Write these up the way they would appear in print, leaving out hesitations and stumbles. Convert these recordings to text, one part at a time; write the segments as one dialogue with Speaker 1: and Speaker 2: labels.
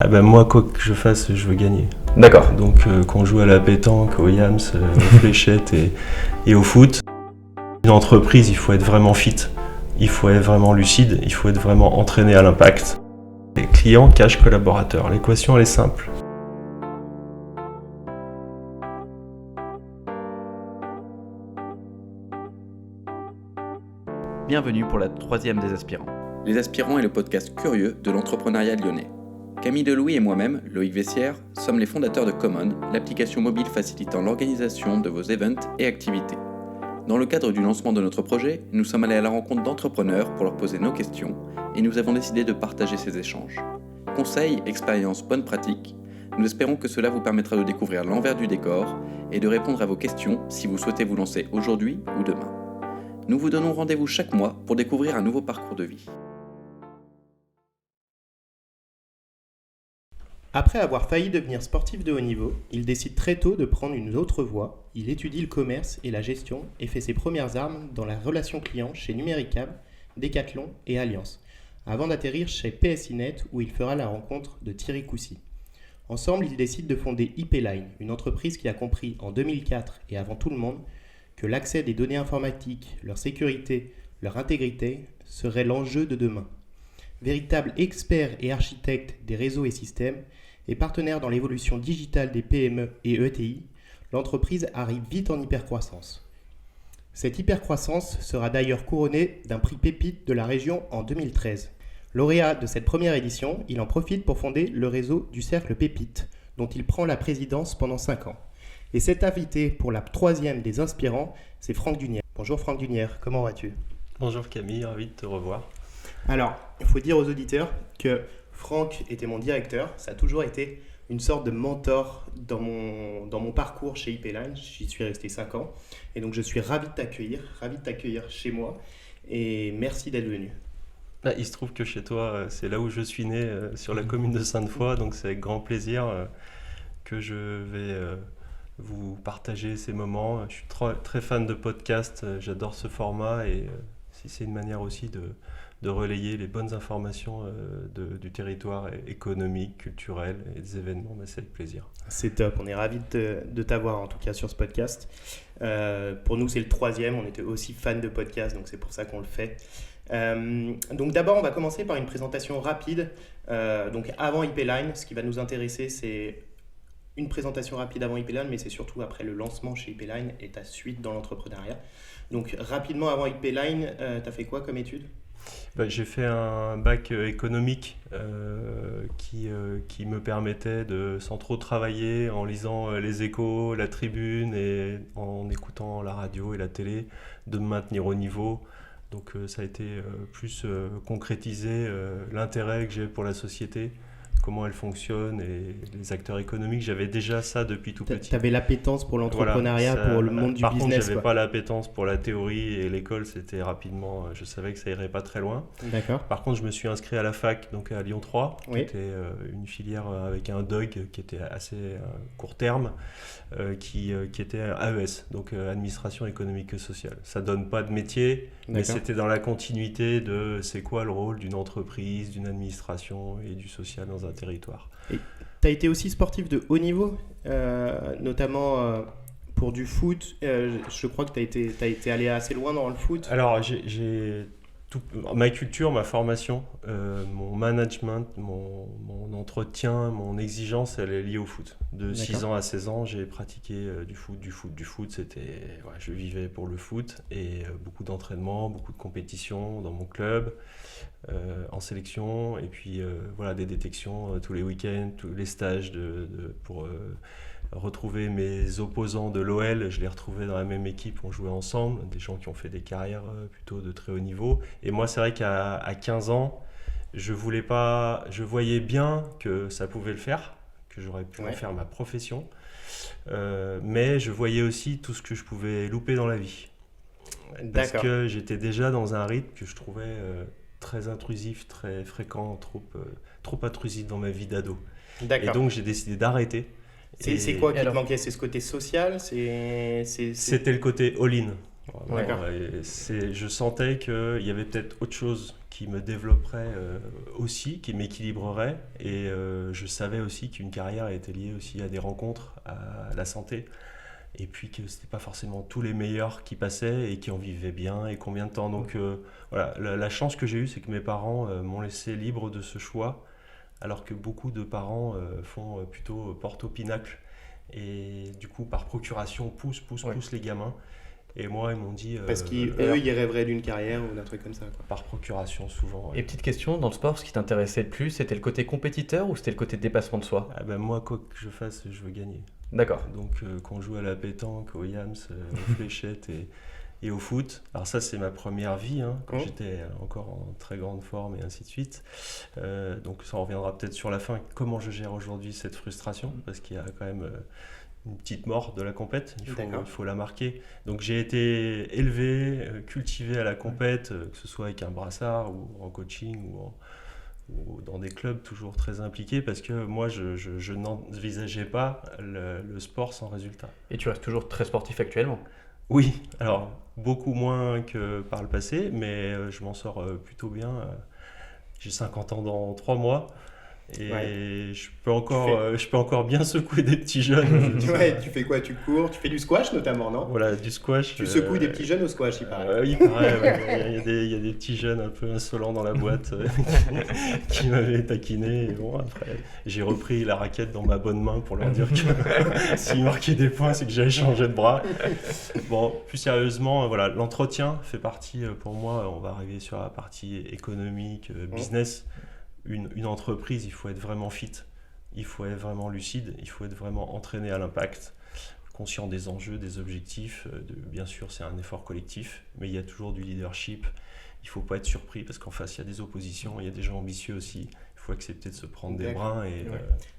Speaker 1: Ah bah moi, quoi que je fasse, je veux gagner.
Speaker 2: D'accord.
Speaker 1: Donc qu'on joue à la pétanque, au yams, aux fléchettes et au foot. Une entreprise, il faut être vraiment fit, il faut être vraiment lucide, il faut être vraiment entraîné à l'impact. Les clients cachent collaborateurs. L'équation, elle est simple.
Speaker 2: Bienvenue pour la 3e des aspirants. Les aspirants est le podcast curieux de l'entrepreneuriat lyonnais. Camille Delouis et moi-même, Loïc Vessière, sommes les fondateurs de Common, l'application mobile facilitant l'organisation de vos events et activités. Dans le cadre du lancement de notre projet, nous sommes allés à la rencontre d'entrepreneurs pour leur poser nos questions et nous avons décidé de partager ces échanges. Conseils, expériences, bonnes pratiques, nous espérons que cela vous permettra de découvrir l'envers du décor et de répondre à vos questions si vous souhaitez vous lancer aujourd'hui ou demain. Nous vous donnons rendez-vous chaque mois pour découvrir un nouveau parcours de vie.
Speaker 3: Après avoir failli devenir sportif de haut niveau, il décide très tôt de prendre une autre voie. Il étudie le commerce et la gestion et fait ses premières armes dans la relation client chez Numéricable, Decathlon et Alliance, avant d'atterrir chez PSInet où il fera la rencontre de Thierry Coussy. Ensemble, ils décident de fonder IP-Line, une entreprise qui a compris en 2004 et avant tout le monde que l'accès des données informatiques, leur sécurité, leur intégrité serait l'enjeu de demain. Véritable expert et architecte des réseaux et systèmes et partenaire dans l'évolution digitale des PME et ETI, l'entreprise arrive vite en hypercroissance. Cette hypercroissance sera d'ailleurs couronnée d'un prix Pépite de la région en 2013. Lauréat de cette première édition, il en profite pour fonder le réseau du Cercle Pépite, dont il prend la présidence pendant 5 ans. Et cet invité pour la 3e des inspirants, c'est Franck Dunière. Bonjour Franck Dunière, comment vas-tu ?
Speaker 1: Bonjour Camille, ravi de te revoir.
Speaker 3: Alors, il faut dire aux auditeurs que Franck était mon directeur. Ça a toujours été une sorte de mentor dans mon parcours chez IP-Line. J'y suis resté 5 ans. Et donc, je suis ravi de t'accueillir chez moi. Et merci d'être venu.
Speaker 1: Bah, il se trouve que chez toi, c'est là où je suis né, sur la commune de Sainte-Foy. Donc c'est avec grand plaisir que je vais vous partager ces moments. Je suis très fan de podcasts. J'adore ce format. Et si c'est une manière aussi de relayer les bonnes informations du territoire économique, culturel et des événements, mais c'est avec plaisir.
Speaker 3: C'est top, on est ravis de t'avoir en tout cas sur ce podcast. Pour nous c'est le 3e, on était aussi fans de podcasts, donc c'est pour ça qu'on le fait. Donc d'abord on va commencer par une présentation rapide. Donc avant IP-Line, ce qui va nous intéresser c'est une présentation rapide avant IP-Line, mais c'est surtout après le lancement chez IP-Line et ta suite dans l'entrepreneuriat. Donc rapidement avant IP-Line, tu as fait quoi comme études ?
Speaker 1: J'ai fait un bac économique qui me permettait de, sans trop travailler, en lisant les Échos, la Tribune et en écoutant la radio et la télé, de me maintenir au niveau. Donc ça a été plus concrétiser l'intérêt que j'ai pour la société, comment elle fonctionne et les acteurs économiques. J'avais déjà ça depuis tout petit.
Speaker 3: Tu avais l'appétence pour l'entrepreneuriat,
Speaker 1: voilà,
Speaker 3: pour le monde du
Speaker 1: par
Speaker 3: business.
Speaker 1: Par contre, je n'avais pas l'appétence pour la théorie et l'école, c'était rapidement, je savais que ça irait pas très loin.
Speaker 3: D'accord.
Speaker 1: Par contre, je me suis inscrit à la fac, donc à Lyon 3, qui
Speaker 3: Oui.
Speaker 1: était une filière avec un DOG qui était assez court terme, qui était AES, donc Administration économique et sociale. Ça donne pas de métier, mais c'était dans la continuité de c'est quoi le rôle d'une entreprise, d'une administration et du social dans un territoire.
Speaker 3: Tu as été aussi sportif de haut niveau, notamment pour du foot. Je crois que tu as été allé assez loin dans le foot.
Speaker 1: Alors, ma culture, ma formation, mon management, mon entretien, mon exigence, elle est liée au foot. De 6 ans à 16 ans, j'ai pratiqué du foot. C'était, je vivais pour le foot et beaucoup d'entraînement, beaucoup de compétitions dans mon club, en sélection et puis des détections tous les week-ends, tous les stages pour retrouver mes opposants de l'OL. Je les retrouvais dans la même équipe, on jouait ensemble, des gens qui ont fait des carrières plutôt de très haut niveau. Et moi, c'est vrai qu'à 15 ans, je voyais bien que ça pouvait le faire, que j'aurais pu en faire ma profession, mais je voyais aussi tout ce que je pouvais louper dans la vie. Parce que j'étais déjà dans un rythme que je trouvais très intrusif, très fréquent, trop intrusif dans ma vie d'ado. Et donc, j'ai décidé d'arrêter.
Speaker 3: C'est quoi qui te manquait ? C'est ce côté social ?
Speaker 1: C'était le côté all-in. Vraiment, je sentais qu'il y avait peut-être autre chose qui me développerait aussi, qui m'équilibrerait. Et je savais aussi qu'une carrière était liée aussi à des rencontres, à la santé. Et puis que c'était pas forcément tous les meilleurs qui passaient et qui en vivaient bien et combien de temps. Donc voilà, la chance que j'ai eue, c'est que mes parents m'ont laissé libre de ce choix, alors que beaucoup de parents font plutôt porte au pinacle. Et du coup, par procuration, poussent les gamins. Et moi, ils m'ont dit...
Speaker 3: Parce qu'eux, ils rêveraient d'une carrière ou d'un truc comme ça, quoi.
Speaker 1: Par procuration, souvent. Ouais.
Speaker 4: Et petite question, dans le sport, ce qui t'intéressait le plus, c'était le côté compétiteur ou c'était le côté dépassement de soi ?
Speaker 1: Moi, quoi que je fasse, je veux gagner.
Speaker 4: D'accord.
Speaker 1: Donc, quand on joue à la pétanque, au yams, aux fléchettes et au foot, alors ça, c'est ma première vie, quand j'étais encore en très grande forme et ainsi de suite. Donc, ça, on reviendra peut-être sur la fin, comment je gère aujourd'hui cette frustration, parce qu'il y a quand même... une petite mort de la compète, il faut la marquer. Donc j'ai été élevé, cultivé à la compète, que ce soit avec un brassard ou en coaching ou dans des clubs toujours très impliqués, parce que moi je n'envisageais pas le sport sans résultat.
Speaker 4: Et tu restes toujours très sportif actuellement ?
Speaker 1: Oui, alors beaucoup moins que par le passé, mais je m'en sors plutôt bien. J'ai 50 ans dans 3 mois. Et je peux encore bien secouer des petits jeunes.
Speaker 3: Tu fais quoi ? Tu cours ? Tu fais du squash notamment, non ?
Speaker 1: Voilà, du squash.
Speaker 3: Tu secoues des petits jeunes au squash, il paraît.
Speaker 1: Il paraît, il y a des petits jeunes un peu insolents dans la boîte qui m'avaient taquiné. Et bon, après, j'ai repris la raquette dans ma bonne main pour leur dire que s'ils marquaient des points, c'est que j'avais changé de bras. Bon, plus sérieusement, voilà, l'entretien fait partie, pour moi, on va arriver sur la partie économique, business. Une entreprise, il faut être vraiment fit, il faut être vraiment lucide, il faut être vraiment entraîné à l'impact, conscient des enjeux, des objectifs. Bien sûr, c'est un effort collectif, mais il y a toujours du leadership. Il ne faut pas être surpris parce qu'en face, il y a des oppositions, il y a des gens ambitieux aussi. Il faut accepter de se prendre des brins.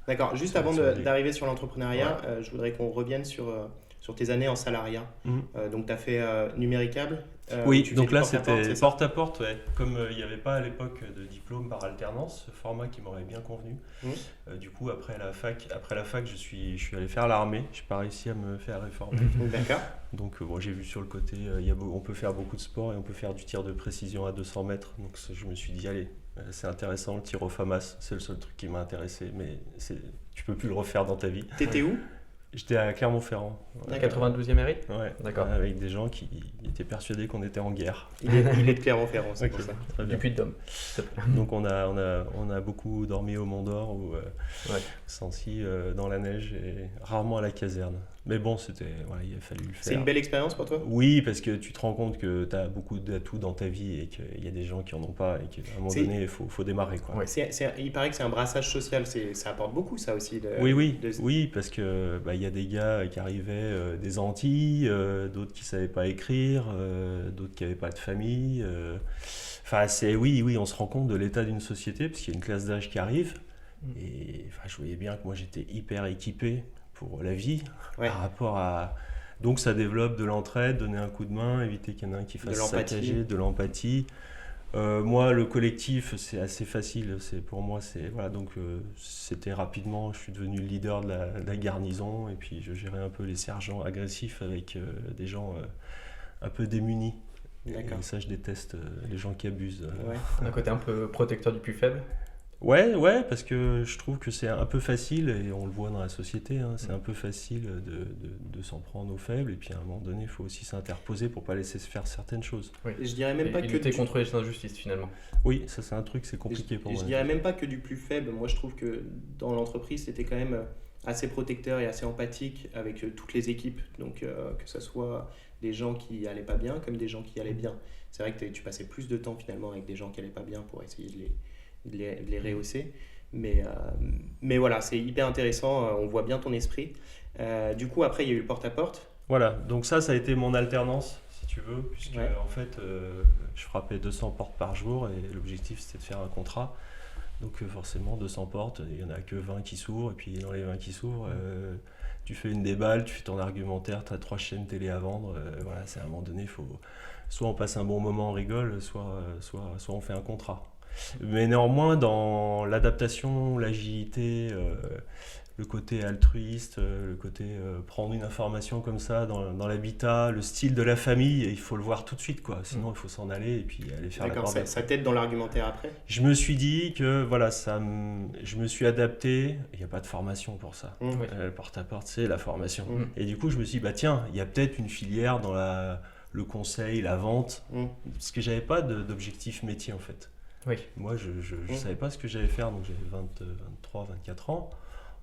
Speaker 3: D'accord, juste avant d'arriver sur l'entrepreneuriat, je voudrais qu'on revienne sur tes années en salariat. Donc, tu as fait Numéricable.
Speaker 1: Oui, donc là c'était porte-à-porte, comme il n'y avait pas à l'époque de diplôme par alternance, ce format qui m'aurait bien convenu. Du coup, après la fac, je suis allé faire l'armée, je n'ai pas réussi à me faire réformer.
Speaker 3: D'accord.
Speaker 1: Donc j'ai vu sur le côté, on peut faire beaucoup de sport et on peut faire du tir de précision à 200 mètres. Donc je me suis dit, allez, c'est intéressant, le tir au FAMAS, c'est le seul truc qui m'a intéressé, mais tu ne peux plus le refaire dans ta vie.
Speaker 3: T'étais où ?
Speaker 1: J'étais à Clermont-Ferrand.
Speaker 4: 92e RI ?
Speaker 1: Ouais,
Speaker 4: d'accord.
Speaker 1: Avec des gens qui étaient persuadés qu'on était en guerre.
Speaker 3: Il est de Clermont-Ferrand, c'est pour ça.
Speaker 4: Du Puy-de-Dôme.
Speaker 1: Donc on a beaucoup dormi au Mont d'Or ou Sancy dans la neige et rarement à la caserne. Mais bon, il a fallu le faire.
Speaker 3: C'est une belle expérience pour toi ?
Speaker 1: Oui, parce que tu te rends compte que tu as beaucoup d'atouts dans ta vie et qu'il y a des gens qui n'en ont pas et qu'à un moment donné, il faut démarrer. Quoi.
Speaker 3: Il paraît que c'est un brassage social, ça apporte beaucoup ça aussi.
Speaker 1: Oui, parce que y a des gars qui arrivaient des Antilles, d'autres qui ne savaient pas écrire, d'autres qui n'avaient pas de famille. On se rend compte de l'état d'une société parce qu'il y a une classe d'âge qui arrive. Et je voyais bien que moi j'étais hyper équipé pour la vie par rapport à... Donc ça développe de l'entraide, donner un coup de main, éviter qu'il y en ait un qui fasse saccager, de l'empathie. Moi, le collectif, c'est assez facile. Donc c'était rapidement, je suis devenu le leader de la garnison et puis je gérais un peu les sergents agressifs avec des gens un peu démunis.
Speaker 3: D'accord.
Speaker 1: Et ça, je déteste les gens qui abusent.
Speaker 4: Un côté un peu protecteur du plus faible.
Speaker 1: Ouais, parce que je trouve que c'est un peu facile, et on le voit dans la société, c'est un peu facile de s'en prendre aux faibles, et puis à un moment donné, il faut aussi s'interposer pour ne pas laisser se faire certaines choses.
Speaker 3: Oui. Je dirais même pas que
Speaker 4: lutter contre les injustices finalement.
Speaker 1: Oui, ça c'est un truc, c'est compliqué pour moi.
Speaker 3: Je dirais même pas que du plus faible. Moi, je trouve que dans l'entreprise, c'était quand même assez protecteur et assez empathique avec toutes les équipes, donc que ce soit des gens qui allaient pas bien comme des gens qui allaient bien. C'est vrai que tu passais plus de temps finalement avec des gens qui allaient pas bien pour essayer de les rehausser, mais voilà, c'est hyper intéressant, on voit bien ton esprit. Du coup, après, il y a eu le porte-à-porte.
Speaker 1: Voilà, donc ça a été mon alternance, si tu veux, puisque en fait, je frappais 200 portes par jour, et l'objectif, c'était de faire un contrat. Donc forcément, 200 portes, il n'y en a que 20 qui s'ouvrent, et puis dans les 20 qui s'ouvrent, tu fais une déballe, tu fais ton argumentaire, tu as 3 chaînes télé à vendre, c'est à un moment donné, soit on passe un bon moment, on rigole, soit on fait un contrat. Mais néanmoins, dans l'adaptation, l'agilité, le côté altruiste, le côté prendre une information comme ça dans l'habitat, le style de la famille, il faut le voir tout de suite, quoi. Sinon, il faut s'en aller et puis aller faire la
Speaker 3: D'accord,
Speaker 1: corvée.
Speaker 3: ça t'aide dans l'argumentaire après?
Speaker 1: Je me suis dit que voilà, je me suis adapté. Il n'y a pas de formation pour ça. Le porte-à-porte, c'est la formation. Et du coup, je me suis dit, bah tiens, il y a peut-être une filière dans le conseil, la vente, parce que j'avais pas d'objectif métier en fait.
Speaker 4: Oui.
Speaker 1: Moi, je savais pas ce que j'allais faire, donc j'avais 23, 24 ans.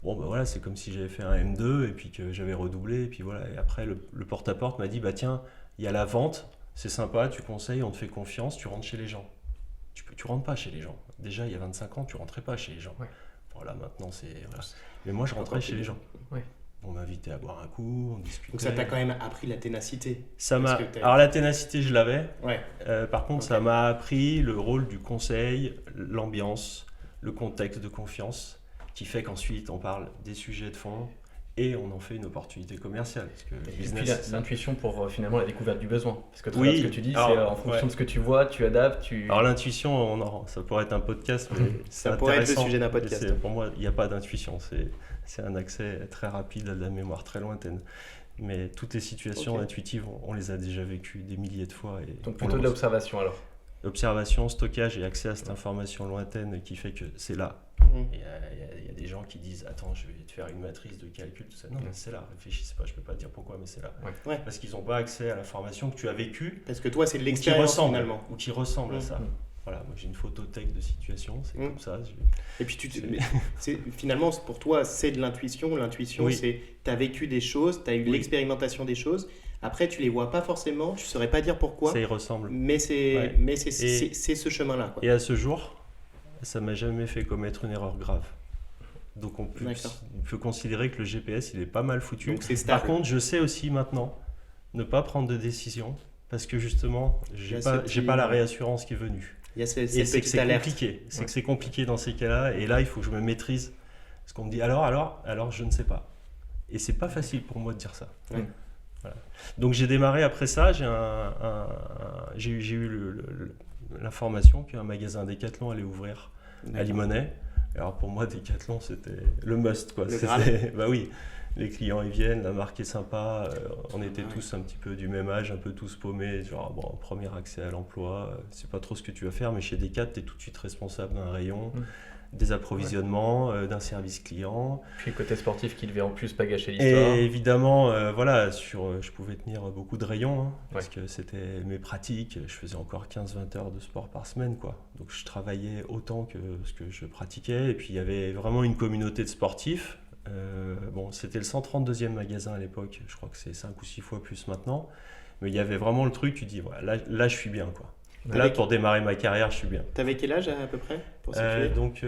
Speaker 1: Bon, bah voilà, c'est comme si j'avais fait un M2 et puis que j'avais redoublé. Et puis voilà, et après, le porte-à-porte m'a dit, bah tiens, il y a la vente, c'est sympa, tu conseilles, on te fait confiance, tu rentres chez les gens. Tu rentres pas chez les gens. Déjà, il y a 25 ans, tu rentrais pas chez les gens.
Speaker 4: Ouais.
Speaker 1: Voilà, maintenant, c'est... Voilà. Mais moi, je rentrais chez les gens.
Speaker 4: Ouais.
Speaker 1: On m'invitait à boire un coup, on discutait.
Speaker 3: Donc ça t'a quand même appris la ténacité.
Speaker 1: Alors la ténacité, je l'avais.
Speaker 3: Ouais.
Speaker 1: Par contre, ça m'a appris le rôle du conseil, l'ambiance, le contexte de confiance, qui fait qu'ensuite on parle des sujets de fond et on en fait une opportunité commerciale. Parce que le
Speaker 4: Et
Speaker 1: business,
Speaker 4: puis l'intuition pour finalement la découverte du besoin. Parce que toi,
Speaker 1: Oui.
Speaker 4: ce que tu dis,
Speaker 1: Alors,
Speaker 4: c'est en fonction de ce que tu vois, tu adaptes.
Speaker 1: Alors l'intuition, ça pourrait être un podcast, mais c'est
Speaker 3: Ça pourrait être le
Speaker 1: intéressant.
Speaker 3: sujet d'un podcast.
Speaker 1: Pour moi, il n'y a pas d'intuition. C'est un accès très rapide à de la mémoire très lointaine. Mais toutes les situations intuitives, on les a déjà vécues des milliers de fois. Et
Speaker 4: Donc plutôt de l'observation alors.
Speaker 1: Observation, stockage et accès à cette information lointaine qui fait que c'est là. Il y a des gens qui disent attends, je vais te faire une matrice de calcul, tout ça. Non, mais c'est là, réfléchissez pas, je peux pas te dire pourquoi, mais c'est là.
Speaker 3: Ouais.
Speaker 1: Parce qu'ils n'ont pas accès à l'information que tu as vécue.
Speaker 3: Parce que toi, c'est de
Speaker 1: Ou qui
Speaker 3: l'expérience
Speaker 1: ressemble,
Speaker 3: finalement.
Speaker 1: ou qui ressemble à ça. Voilà, moi j'ai une photothèque de situation, c'est comme ça.
Speaker 3: Et puis finalement, pour toi, c'est de l'intuition. L'intuition, c'est tu as vécu des choses, tu as eu l'expérimentation des choses. Après, tu les vois pas forcément, tu saurais pas dire pourquoi.
Speaker 1: Ça y ressemble.
Speaker 3: Mais c'est ce chemin-là. Quoi.
Speaker 1: Et à ce jour, ça m'a jamais fait commettre une erreur grave. Donc on peut considérer que le GPS, il est pas mal foutu.
Speaker 3: Donc, c'est stable.
Speaker 1: Par contre, je sais aussi maintenant ne pas prendre de décision parce que justement, j'ai pas la réassurance qui est venue.
Speaker 3: Il y a cette
Speaker 1: et c'est que c'est
Speaker 3: alerte.
Speaker 1: compliqué. C'est que c'est compliqué dans ces cas-là. Et là, il faut que je me maîtrise. Parce qu'on me dit alors, je ne sais pas. Et c'est pas facile pour moi de dire ça.
Speaker 3: Ouais.
Speaker 1: Voilà. Donc j'ai démarré après ça. J'ai eu l'information qu'un magasin Decathlon allait ouvrir à Limonest. Alors pour moi, Decathlon, c'était le must, quoi. Bah oui, les clients ils viennent, la marque est sympa, on était tous un petit peu du même âge, un peu tous paumés, genre bon, premier accès à l'emploi, c'est pas trop ce que tu vas faire, mais chez Decat, tu es tout de suite responsable d'un rayon, des approvisionnements, d'un service client.
Speaker 4: Puis le côté sportif qui devait en plus pas gâcher l'histoire.
Speaker 1: Et évidemment, je pouvais tenir beaucoup de rayons, parce que c'était mes pratiques, je faisais encore 15-20 heures de sport par semaine, quoi. Donc je travaillais autant que ce que je pratiquais, et puis il y avait vraiment une communauté de sportifs. C'était le 132e magasin à l'époque, je crois que c'est 5 ou 6 fois plus maintenant, mais il y avait vraiment le truc, tu dis, voilà, là je suis bien, quoi. Là, pour démarrer ma carrière, je suis bien.
Speaker 3: T'avais quel âge à peu près pour
Speaker 1: donc,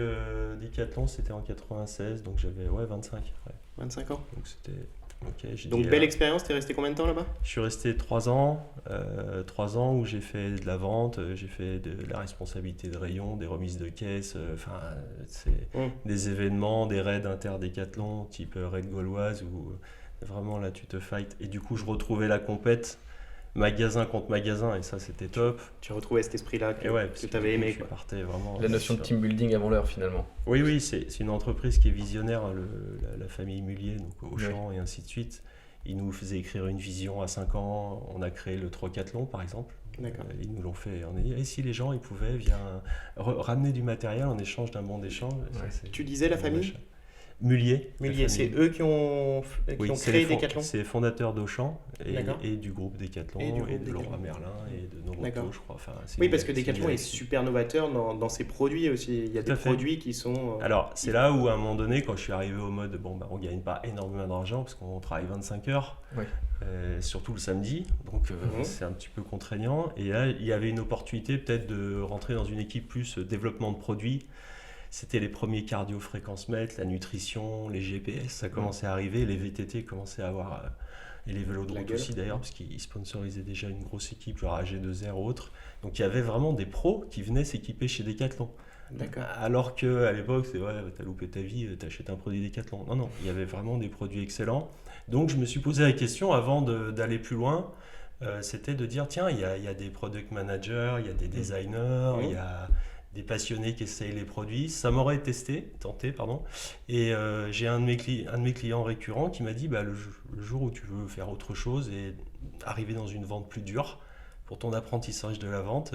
Speaker 1: Decathlon, c'était en 96, donc j'avais 25. Ouais.
Speaker 3: 25 ans.
Speaker 1: Donc, c'était...
Speaker 3: Donc, belle expérience, t'es resté combien de temps là-bas ?
Speaker 1: Je suis resté 3 ans. 3 ans où j'ai fait de la vente, j'ai fait de la responsabilité de rayon, des remises de caisse, des événements, des raids inter-Decathlon, type raid gauloise, où vraiment là tu te fights. Et du coup, je retrouvais la compète. Magasin contre magasin, et ça c'était top.
Speaker 3: Tu retrouvais cet esprit-là que tu avais aimé.
Speaker 1: Je partais vraiment,
Speaker 4: la notion de team building avant l'heure finalement.
Speaker 1: Oui, c'est une entreprise qui est visionnaire, la famille Mullier, donc Auchan et ainsi de suite. Ils nous faisaient écrire une vision à 5 ans, on a créé le Trocathlon par exemple. Ils nous l'ont fait, on a dit, et si les gens ils pouvaient ramener du matériel en échange d'un bon d'échange.
Speaker 3: Tu disais la famille ?
Speaker 1: Mullier,
Speaker 3: c'est eux qui ont créé Decathlon.
Speaker 1: C'est fondateur d'Auchan et du groupe Decathlon et de Leroy Merlin et de Noroto, je crois.
Speaker 3: Parce que Decathlon est super novateur dans ses produits aussi. Il y a des produits qui sont...
Speaker 1: Alors, c'est là où à un moment donné, quand je suis arrivé au mode, on ne gagne pas énormément d'argent parce qu'on travaille 25 heures, surtout le samedi, donc c'est un petit peu contraignant. Et là, il y avait une opportunité peut-être de rentrer dans une équipe plus développement de produits. C'était les premiers cardio-fréquence-mètres, la nutrition, les GPS, ça commençait à arriver, les VTT commençaient à avoir, et les vélos de route aussi d'ailleurs, parce qu'ils sponsorisaient déjà une grosse équipe, genre AG2R ou autre. Donc il y avait vraiment des pros qui venaient s'équiper chez Decathlon.
Speaker 3: D'accord.
Speaker 1: Alors qu'à l'époque, c'est t'as loupé ta vie, t'achètes un produit Decathlon. Non, il y avait vraiment des produits excellents. Donc je me suis posé la question avant d'aller plus loin. C'était de dire, tiens, il y a des product managers, il y a des designers, il y a des passionnés qui essayent les produits. Ça m'aurait tenté. Et j'ai un de mes clients récurrents qui m'a dit le jour où tu veux faire autre chose et arriver dans une vente plus dure, pour ton apprentissage de la vente,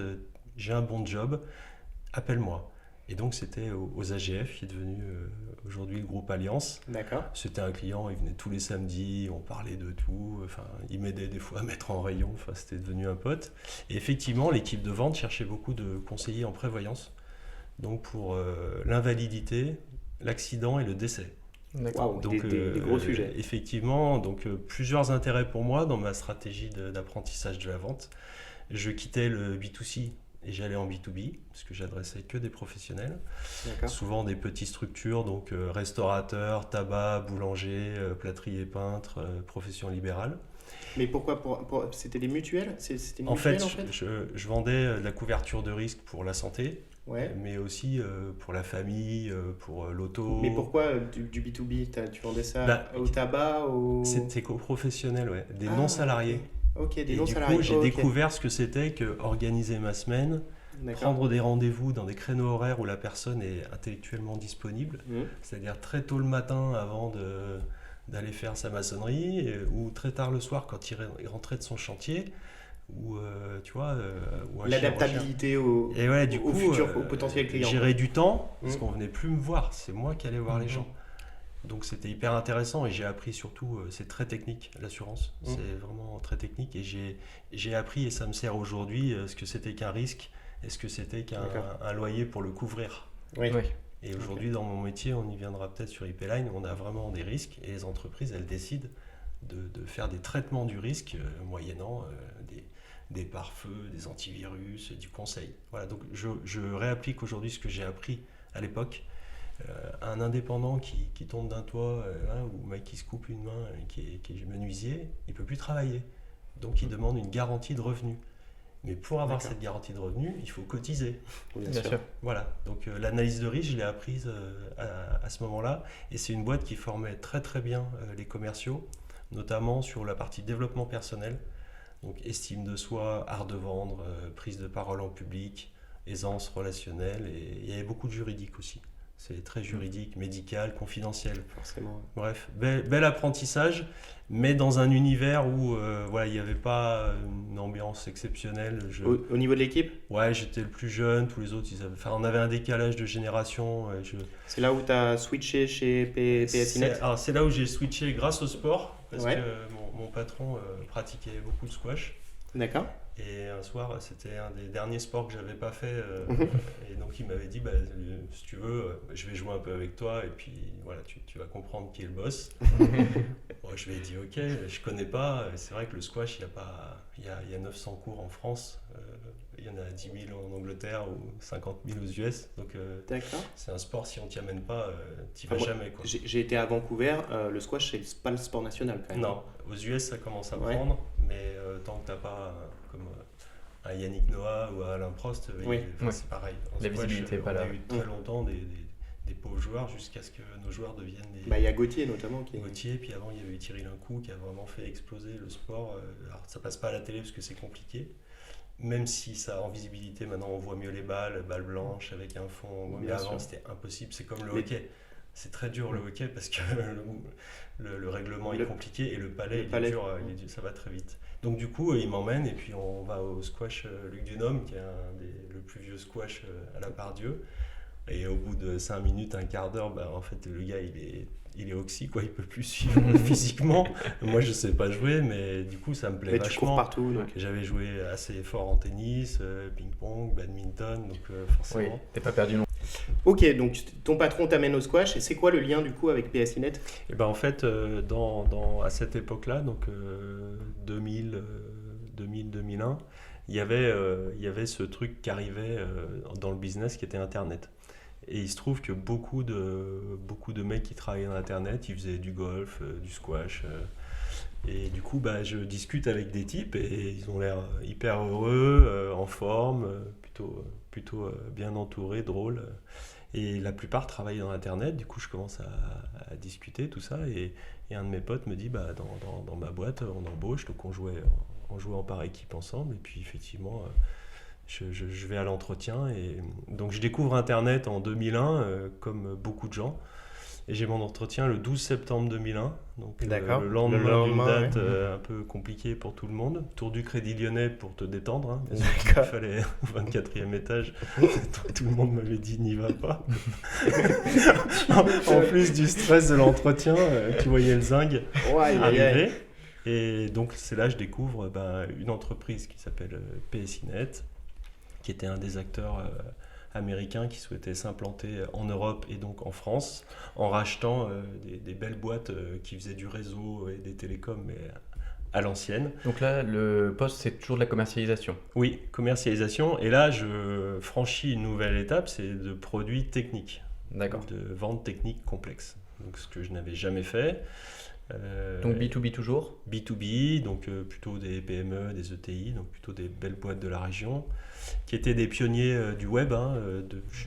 Speaker 1: j'ai un bon job, appelle-moi. Et donc c'était aux AGF, qui est devenu aujourd'hui le groupe Alliance.
Speaker 3: D'accord.
Speaker 1: C'était un client, il venait tous les samedis, on parlait de tout, il m'aidait des fois à mettre en rayon, c'était devenu un pote. Et effectivement, l'équipe de vente cherchait beaucoup de conseillers en prévoyance, donc pour l'invalidité, l'accident et le décès.
Speaker 3: D'accord.
Speaker 1: Donc,
Speaker 3: des gros sujets.
Speaker 1: Effectivement, plusieurs intérêts pour moi dans ma stratégie d'apprentissage de la vente. Je quittais le B2C et j'allais en B2B, parce que j'adressais que des professionnels.
Speaker 3: D'accord.
Speaker 1: Souvent des petites structures, donc restaurateurs, tabac, boulanger, plâtrier et peintre, profession libérale.
Speaker 3: Mais pourquoi c'était des mutuelles? C'était une
Speaker 1: En
Speaker 3: mutuelle,
Speaker 1: fait, je vendais de la couverture de risque pour la santé,
Speaker 3: Ouais.
Speaker 1: mais aussi pour la famille, pour l'auto.
Speaker 3: Mais pourquoi du B2B? Tu vendais ça
Speaker 1: Bah,
Speaker 3: au tabac,
Speaker 1: C'était co-professionnel, ouais. Des
Speaker 3: Ah,
Speaker 1: non-salariés.
Speaker 3: Ok, des
Speaker 1: Et
Speaker 3: non-salariés.
Speaker 1: du coup, j'ai
Speaker 3: Ok.
Speaker 1: découvert ce que c'était que organiser ma semaine,
Speaker 3: D'accord.
Speaker 1: prendre des rendez-vous dans des créneaux horaires où la personne est intellectuellement disponible,
Speaker 3: Mhm.
Speaker 1: c'est-à-dire très tôt le matin avant d'aller faire sa maçonnerie, ou très tard le soir quand il rentrait de son chantier, ou tu vois, ou un
Speaker 3: L'adaptabilité au,
Speaker 1: chirurgien. Et ouais, du
Speaker 3: au
Speaker 1: coup,
Speaker 3: futur, au potentiel client.
Speaker 1: gérer du temps, parce
Speaker 3: Mhm.
Speaker 1: qu'on venait plus me voir, c'est moi qui allais voir les
Speaker 3: Mhm.
Speaker 1: gens. Donc c'était hyper intéressant et j'ai appris surtout, c'est très technique l'assurance,
Speaker 3: Mhm.
Speaker 1: c'est vraiment très technique et j'ai appris et ça me sert aujourd'hui ce que c'était qu'un risque et ce que c'était
Speaker 3: D'accord.
Speaker 1: un loyer pour le couvrir.
Speaker 3: Oui.
Speaker 4: Oui.
Speaker 1: Et aujourd'hui dans mon métier, on y viendra peut-être sur IP-Line, on a vraiment des risques et les entreprises elles décident de faire des traitements du risque moyennant des pare-feux, des antivirus, du conseil. Voilà, donc je réapplique aujourd'hui ce que j'ai appris à l'époque. Un indépendant qui tombe d'un toit ou un mec qui se coupe une main qui est menuisier, il ne peut plus travailler. Donc il demande une garantie de revenus. Mais pour avoir
Speaker 3: D'accord.
Speaker 1: cette garantie de revenus, il faut cotiser.
Speaker 3: Bien
Speaker 4: Bien
Speaker 3: sûr.
Speaker 4: sûr.
Speaker 1: Voilà, donc l'analyse de risque, je l'ai apprise à ce moment-là. Et c'est une boîte qui formait très très bien les commerciaux, notamment sur la partie développement personnel. Donc estime de soi, art de vendre, prise de parole en public, aisance relationnelle. Et il y avait beaucoup de juridique aussi. C'est très juridique, médical, confidentiel.
Speaker 3: Forcément.
Speaker 1: Bref, bel apprentissage, mais dans un univers où il n'y avait pas une ambiance exceptionnelle.
Speaker 3: Au niveau de l'équipe,
Speaker 1: Ouais, j'étais le plus jeune, tous les autres, on avait un décalage de génération.
Speaker 3: c'est là où tu as switché chez PSINet.
Speaker 1: C'est là où j'ai switché grâce au sport, parce
Speaker 3: Ouais.
Speaker 1: que mon patron pratiquait beaucoup de squash.
Speaker 3: D'accord.
Speaker 1: Et un soir, c'était un des derniers sports que j'avais pas fait. Et donc, il m'avait dit, si tu veux, je vais jouer un peu avec toi. Et puis, voilà, tu vas comprendre qui est le boss. Bon, je lui ai dit, ok, je connais pas. C'est vrai que le squash, il y a 900 cours en France. Il y en a 10 000 en Angleterre ou 50 000 aux US. Donc,
Speaker 3: D'accord.
Speaker 1: c'est un sport, si on t'y amène pas, t'y vas
Speaker 3: Moi,
Speaker 1: jamais. Quoi.
Speaker 3: J'ai été à Vancouver, le squash, c'est pas le sport national quand même.
Speaker 1: Non, aux US, ça commence à
Speaker 3: Ouais.
Speaker 1: prendre. Mais tant que t'as pas comme un Yannick Noah ou un Alain Prost,
Speaker 3: Oui.
Speaker 1: c'est pareil. En
Speaker 4: La
Speaker 1: squash,
Speaker 4: visibilité est pas
Speaker 1: on
Speaker 4: là.
Speaker 1: a eu très longtemps des pauvres joueurs jusqu'à ce que nos joueurs deviennent des
Speaker 3: Bah, il y a Gauthier notamment qui est.
Speaker 1: Gauthier. Puis avant, il y avait Thierry Lincou qui a vraiment fait exploser le sport. Alors, ça passe pas à la télé parce que c'est compliqué. Même si ça en visibilité, maintenant on voit mieux les balles blanches avec un fond. Mais
Speaker 3: Bien
Speaker 1: avant,
Speaker 3: sûr.
Speaker 1: c'était impossible. C'est comme le
Speaker 3: Mais-
Speaker 1: hockey. C'est très dur le hockey parce que le règlement est
Speaker 3: Le-
Speaker 1: compliqué et le palais,
Speaker 3: le
Speaker 1: il est
Speaker 3: palais.
Speaker 1: dur, ça va très vite. Donc du coup, il m'emmène et puis on va au squash Luc Dunhomme, qui est le plus vieux squash à la Part-Dieu. Et au bout de 5 minutes, un quart d'heure, en fait, le gars, il est oxy, quoi, il peut plus suivre physiquement. Moi, je sais pas jouer, mais du coup, ça me plaît
Speaker 3: Mais tu cours
Speaker 1: vachement.
Speaker 3: partout. Donc.
Speaker 1: J'avais joué assez fort en tennis, ping-pong, badminton, donc
Speaker 4: Oui,
Speaker 1: forcément.
Speaker 4: t'es pas perdu non.
Speaker 3: Ok, donc ton patron t'amène au squash. Et c'est quoi le lien du coup avec PSINet?
Speaker 1: Et en fait, à cette époque-là, donc 2000-2001, il y avait ce truc qui arrivait dans le business qui était Internet. Et il se trouve que beaucoup de mecs qui travaillaient dans Internet, ils faisaient du golf, du squash. Et du coup, je discute avec des types et ils ont l'air hyper heureux, en forme, plutôt bien entourés, drôles. Et la plupart travaillent dans Internet. Du coup, je commence à discuter tout ça. Et un de mes potes me dit, dans ma boîte, on embauche. Donc, on jouait en par équipe ensemble. Et puis, effectivement, je vais à l'entretien et donc je découvre Internet en 2001 comme beaucoup de gens. Et j'ai mon entretien le 12 septembre 2001, donc
Speaker 3: D'accord.
Speaker 1: le lendemain
Speaker 3: Le lendemain,
Speaker 1: d'une date
Speaker 3: ouais.
Speaker 1: un peu compliquée pour tout le monde. Tour du Crédit Lyonnais pour te détendre, hein, parce
Speaker 3: D'accord.
Speaker 1: qu'il fallait au 24e étage. Tout le monde m'avait dit n'y va pas. En plus du stress de l'entretien, tu voyais le zinc
Speaker 3: Ouais,
Speaker 1: arriver. Et donc c'est là que je découvre une entreprise qui s'appelle PSINet, qui était un des acteurs américains qui souhaitait s'implanter en Europe et donc en France, en rachetant des belles boîtes qui faisaient du réseau et des télécoms, mais à l'ancienne.
Speaker 4: Donc là, le poste, c'est toujours de la commercialisation.
Speaker 1: Oui, commercialisation. Et là, je franchis une nouvelle étape, c'est de produits techniques,
Speaker 4: D'accord.
Speaker 1: de vente technique complexe. Donc ce que je n'avais jamais fait.
Speaker 4: Donc B2B toujours.
Speaker 1: B2B, donc plutôt des PME, des ETI, donc plutôt des belles boîtes de la région, qui étaient des pionniers du web.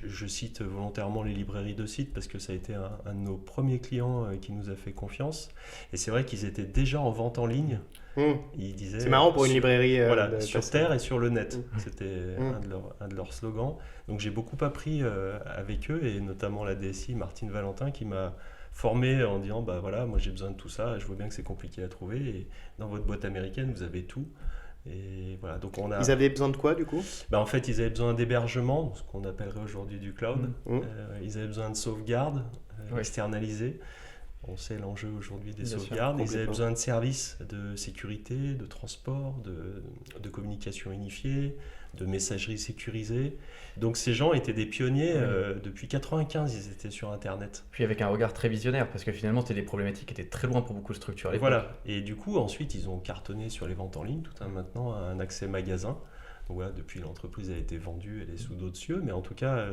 Speaker 1: Je cite volontairement les librairies de sites parce que ça a été un de nos premiers clients qui nous a fait confiance. Et c'est vrai qu'ils étaient déjà en vente en ligne. Ils disaient,
Speaker 3: C'est marrant pour une librairie.
Speaker 1: voilà, sur Terre et sur le net.
Speaker 3: Mm.
Speaker 1: C'était un de leurs slogans. Donc j'ai beaucoup appris avec eux, et notamment la DSI, Martine Valentin, qui m'a formé en disant voilà, moi j'ai besoin de tout ça, je vois bien que c'est compliqué à trouver, et dans votre boîte américaine vous avez tout. Et voilà, donc
Speaker 3: Ils avaient besoin de quoi du coup?
Speaker 1: en fait, ils avaient besoin d'hébergement, ce qu'on appellerait aujourd'hui du cloud. Ils avaient besoin de sauvegarde externalisée. On sait l'enjeu aujourd'hui des
Speaker 4: Bien sûr,
Speaker 1: sauvegardes. Ils avaient
Speaker 3: complètement.
Speaker 1: besoin de services de sécurité, de transport, de communication unifiée, de messagerie sécurisée. Donc ces gens étaient des pionniers. Depuis 95, ils étaient sur Internet.
Speaker 4: Puis avec un regard très visionnaire, parce que finalement, c'était des problématiques qui étaient très loin pour beaucoup de structures à l'époque.
Speaker 1: Voilà. Et du coup, ensuite, ils ont cartonné sur les ventes en ligne, tout maintenant un accès magasin. Donc voilà, depuis, l'entreprise a été vendue, elle est sous d'autres cieux. Mais en tout cas,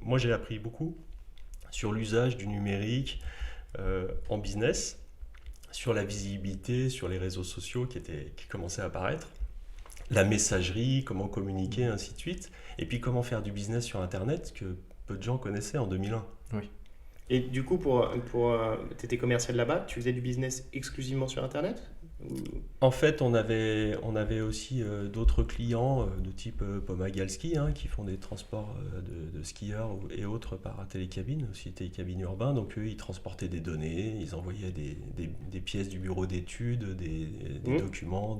Speaker 1: moi, j'ai appris beaucoup sur l'usage du numérique en business, sur la visibilité, sur les réseaux sociaux qui commençaient à apparaître, la messagerie, comment communiquer, ainsi de suite. Et puis, comment faire du business sur Internet, que peu de gens connaissaient en 2001.
Speaker 3: Et du coup, tu étais commercial là-bas, tu faisais du business exclusivement sur Internet?
Speaker 1: En fait, on avait aussi d'autres clients de type Pomagalski, qui font des transports de skieurs et autres par télécabine, aussi télécabine urbain. Donc eux, ils transportaient des données, ils envoyaient des pièces du bureau d'études, des documents,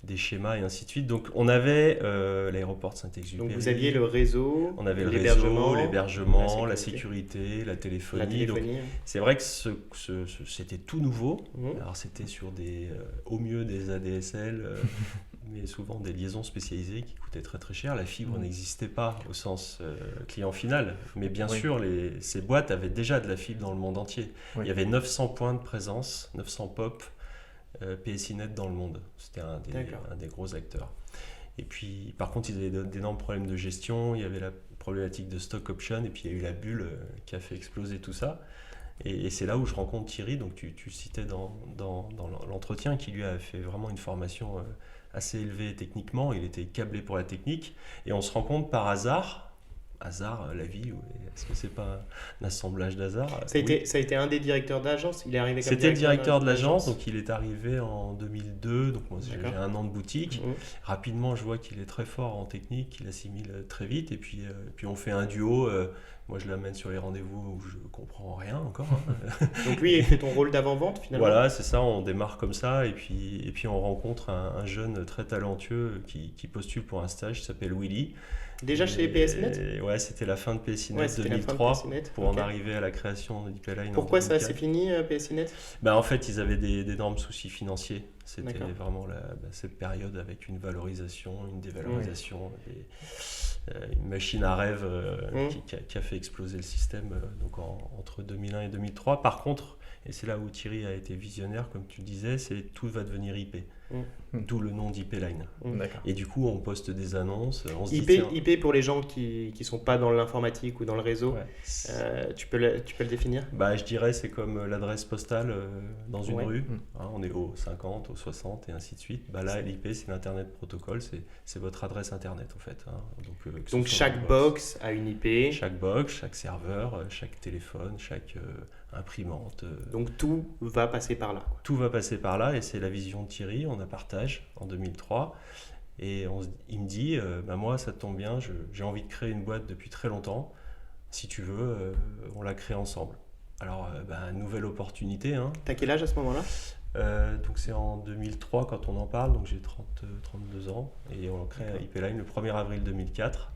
Speaker 1: des schémas et ainsi de suite. Donc on avait l'aéroport de Saint-Exupéry.
Speaker 3: Donc vous aviez le réseau,
Speaker 1: On avait le
Speaker 3: l'hébergement,
Speaker 1: réseau, l'hébergement,
Speaker 3: la
Speaker 1: la
Speaker 3: sécurité.
Speaker 1: sécurité, la téléphonie.
Speaker 3: la
Speaker 1: Donc,
Speaker 3: téléphonie.
Speaker 1: c'est vrai que c'était tout nouveau.
Speaker 3: Mhm.
Speaker 1: Alors c'était sur au mieux des ADSL, mais souvent des liaisons spécialisées qui coûtaient très très cher. La fibre n'existait pas au sens client final, mais bien sûr ces boîtes avaient déjà de la fibre dans le monde entier.
Speaker 4: Oui.
Speaker 1: Il y avait 900 points de présence, 900 POP PSINet dans le monde. C'était un des gros acteurs. Et puis par contre ils avaient d'énormes problèmes de gestion, il y avait la problématique de stock option, et puis il y a eu la bulle qui a fait exploser tout ça. Et c'est là où je rencontre Thierry, donc tu citais dans l'entretien, qui lui a fait vraiment une formation assez élevée techniquement, il était câblé pour la technique, et on se rencontre par hasard, la vie, est-ce que c'est pas un assemblage d'hasard?
Speaker 3: Ça a été un des directeurs d'agence, il est arrivé comme
Speaker 1: C'était le directeur de l'agence, donc il est arrivé en 2002, donc moi j'ai
Speaker 3: D'accord.
Speaker 1: un an de boutique.
Speaker 3: Mhm.
Speaker 1: Rapidement, je vois qu'il est très fort en technique, qu'il assimile très vite, et puis on fait un duo. Moi, je l'amène sur les rendez-vous où je comprends rien encore.
Speaker 3: Donc lui, il fait ton rôle d'avant-vente finalement.
Speaker 1: Voilà, c'est ça, on démarre comme ça, et puis on rencontre un jeune très talentueux qui postule pour un stage, qui s'appelle Willy.
Speaker 3: Déjà chez PSINet?
Speaker 1: Ouais, c'était la fin de PSINet
Speaker 3: C'était la fin de
Speaker 1: 2003,
Speaker 3: PSINet,
Speaker 1: pour
Speaker 3: ok.
Speaker 1: en arriver à la création de DeepLine.
Speaker 3: Pourquoi ça s'est fini PSINet?
Speaker 1: En fait, ils avaient d'énormes soucis financiers. C'était
Speaker 3: D'accord.
Speaker 1: vraiment cette période avec une valorisation, une dévalorisation, une machine à rêve qui a fait exploser le système entre 2001 et 2003. Par contre, et c'est là où Thierry a été visionnaire, comme tu disais, c'est tout va devenir IP. D'où le nom d'IP-Line.
Speaker 4: D'accord.
Speaker 1: Et du coup, on poste des annonces. On se dit,
Speaker 3: IP pour les gens qui ne sont pas dans l'informatique ou dans le réseau, tu peux le définir?
Speaker 1: Je dirais c'est comme l'adresse postale dans une
Speaker 3: Ouais.
Speaker 1: rue. On est au 50, au 60 et ainsi de suite. Là, l'IP, c'est l'Internet Protocol, c'est votre adresse Internet en fait.
Speaker 3: Donc chaque box a une IP.
Speaker 1: Chaque box, chaque serveur, chaque téléphone, chaque imprimante.
Speaker 3: Donc tout va passer par là.
Speaker 1: Tout va passer par là, et c'est la vision de Thierry. On a partage en 2003. Et il me dit, moi ça tombe bien, j'ai envie de créer une boîte depuis très longtemps. Si tu veux, on la crée ensemble. Alors, nouvelle opportunité. Hein.
Speaker 3: T'as quel âge à ce moment-là ?
Speaker 1: Donc c'est en 2003 quand on en parle, donc j'ai 32 ans. Et on crée IP-Line le 1er avril 2004.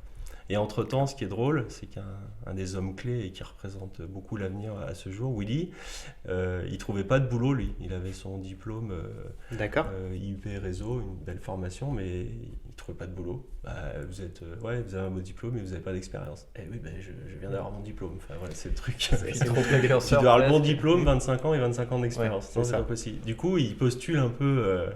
Speaker 1: Et entre-temps, ce qui est drôle, c'est qu'un des hommes clés et qui représente beaucoup l'avenir à ce jour, Willy, il trouvait pas de boulot, lui. Il avait son diplôme IUP réseau, une belle formation, mais il trouvait pas de boulot. Vous avez un beau diplôme, mais vous n'avez pas d'expérience. Eh oui, je viens d'avoir mon diplôme. Enfin, voilà, c'est le truc.
Speaker 4: C'est trop précurseur.
Speaker 1: Tu dois avoir le bon diplôme, 25 ans et 25 ans d'expérience.
Speaker 3: Ouais,
Speaker 1: Non, c'est pas possible. Du coup, il postule un peu...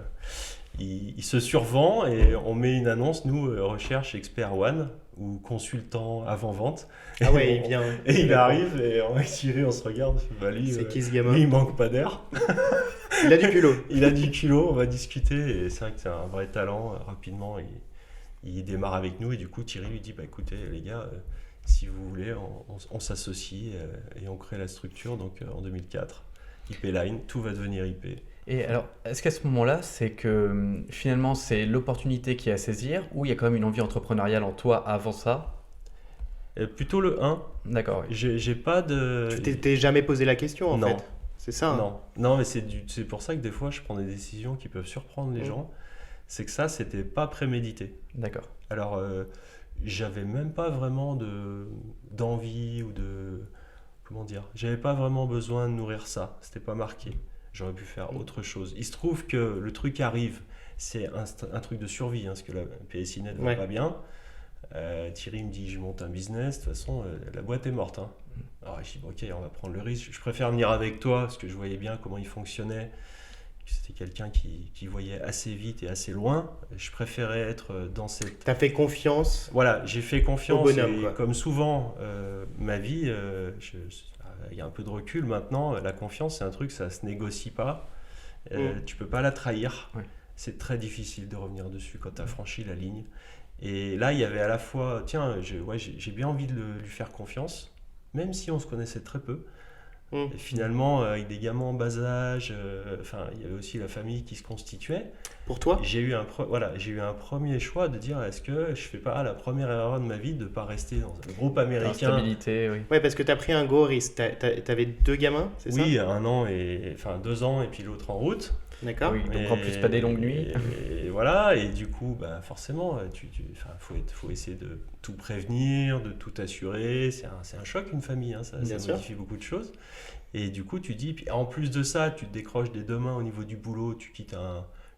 Speaker 1: il se survend et on met une annonce, nous, recherche expert one ou consultant avant-vente.
Speaker 3: Ah ouais, il vient.
Speaker 1: Et il arrive et avec Thierry, on se regarde. Lui,
Speaker 3: c'est qui ce gamin ?
Speaker 1: Lui, il manque pas d'air.
Speaker 3: Il a du culot.
Speaker 1: Il a du culot, on va discuter. Et c'est vrai que c'est un vrai talent. Rapidement, il démarre avec nous. Et du coup, Thierry lui dit, écoutez, les gars, si vous voulez, on s'associe et on crée la structure. Donc en 2004, IP-Line, tout va devenir IP.
Speaker 4: Et alors, est-ce qu'à ce moment-là, c'est que finalement, c'est l'opportunité qui est à saisir ou il y a quand même une envie entrepreneuriale en toi avant ça ?
Speaker 1: Plutôt le 1.
Speaker 4: D'accord. Oui.
Speaker 1: J'ai pas de...
Speaker 3: Tu t'es jamais posé la question en
Speaker 1: Non.
Speaker 3: fait ? C'est ça ?
Speaker 1: Non, mais c'est pour ça que des fois, je prends des décisions qui peuvent surprendre les gens. C'est que ça, c'était pas prémédité.
Speaker 4: D'accord.
Speaker 1: Alors, j'avais même pas vraiment d'envie ou de... Comment dire ? J'avais pas vraiment besoin de nourrir ça. C'était pas marqué. J'aurais pu faire autre chose. Il se trouve que le truc arrive. C'est un truc de survie, parce que la PSINet ne va pas bien. Thierry me dit, je monte un business. De toute façon, la boîte est morte. Hein. Alors, je dis, ok, on va prendre le risque. Je préfère venir avec toi, parce que je voyais bien comment il fonctionnait. C'était quelqu'un qui voyait assez vite et assez loin. Je préférais être dans cette...
Speaker 3: T'as fait confiance ?
Speaker 1: Voilà, j'ai fait confiance.
Speaker 3: Au bonhomme,
Speaker 1: et
Speaker 3: quoi.
Speaker 1: Comme souvent, ma vie... il y a un peu de recul maintenant, la confiance c'est un truc, ça se négocie pas, tu peux pas la trahir, c'est très difficile de revenir dessus quand tu as franchi la ligne. Et là il y avait à la fois, j'ai bien envie de lui faire confiance, même si on se connaissait très peu. Et finalement, avec des gamins en bas âge, il y avait aussi la famille qui se constituait.
Speaker 3: Pour toi ?
Speaker 1: J'ai eu un premier choix de dire, est-ce que je fais pas la première erreur de ma vie de ne pas rester dans un groupe américain ?
Speaker 4: Stabilité, oui.
Speaker 3: Ouais, parce que tu as pris un gros risque. T'avais 2 gamins, c'est ça ?
Speaker 1: Oui, 2 ans et puis l'autre en route.
Speaker 3: D'accord.
Speaker 4: Oui, donc en plus pas des longues nuits.
Speaker 1: Et voilà, et du coup, forcément, faut essayer de tout prévenir, de tout assurer. C'est un choc une famille, hein, ça modifie beaucoup de choses. Et du coup, tu dis, puis en plus de ça, tu te décroches des 2 mains au niveau du boulot, tu quittes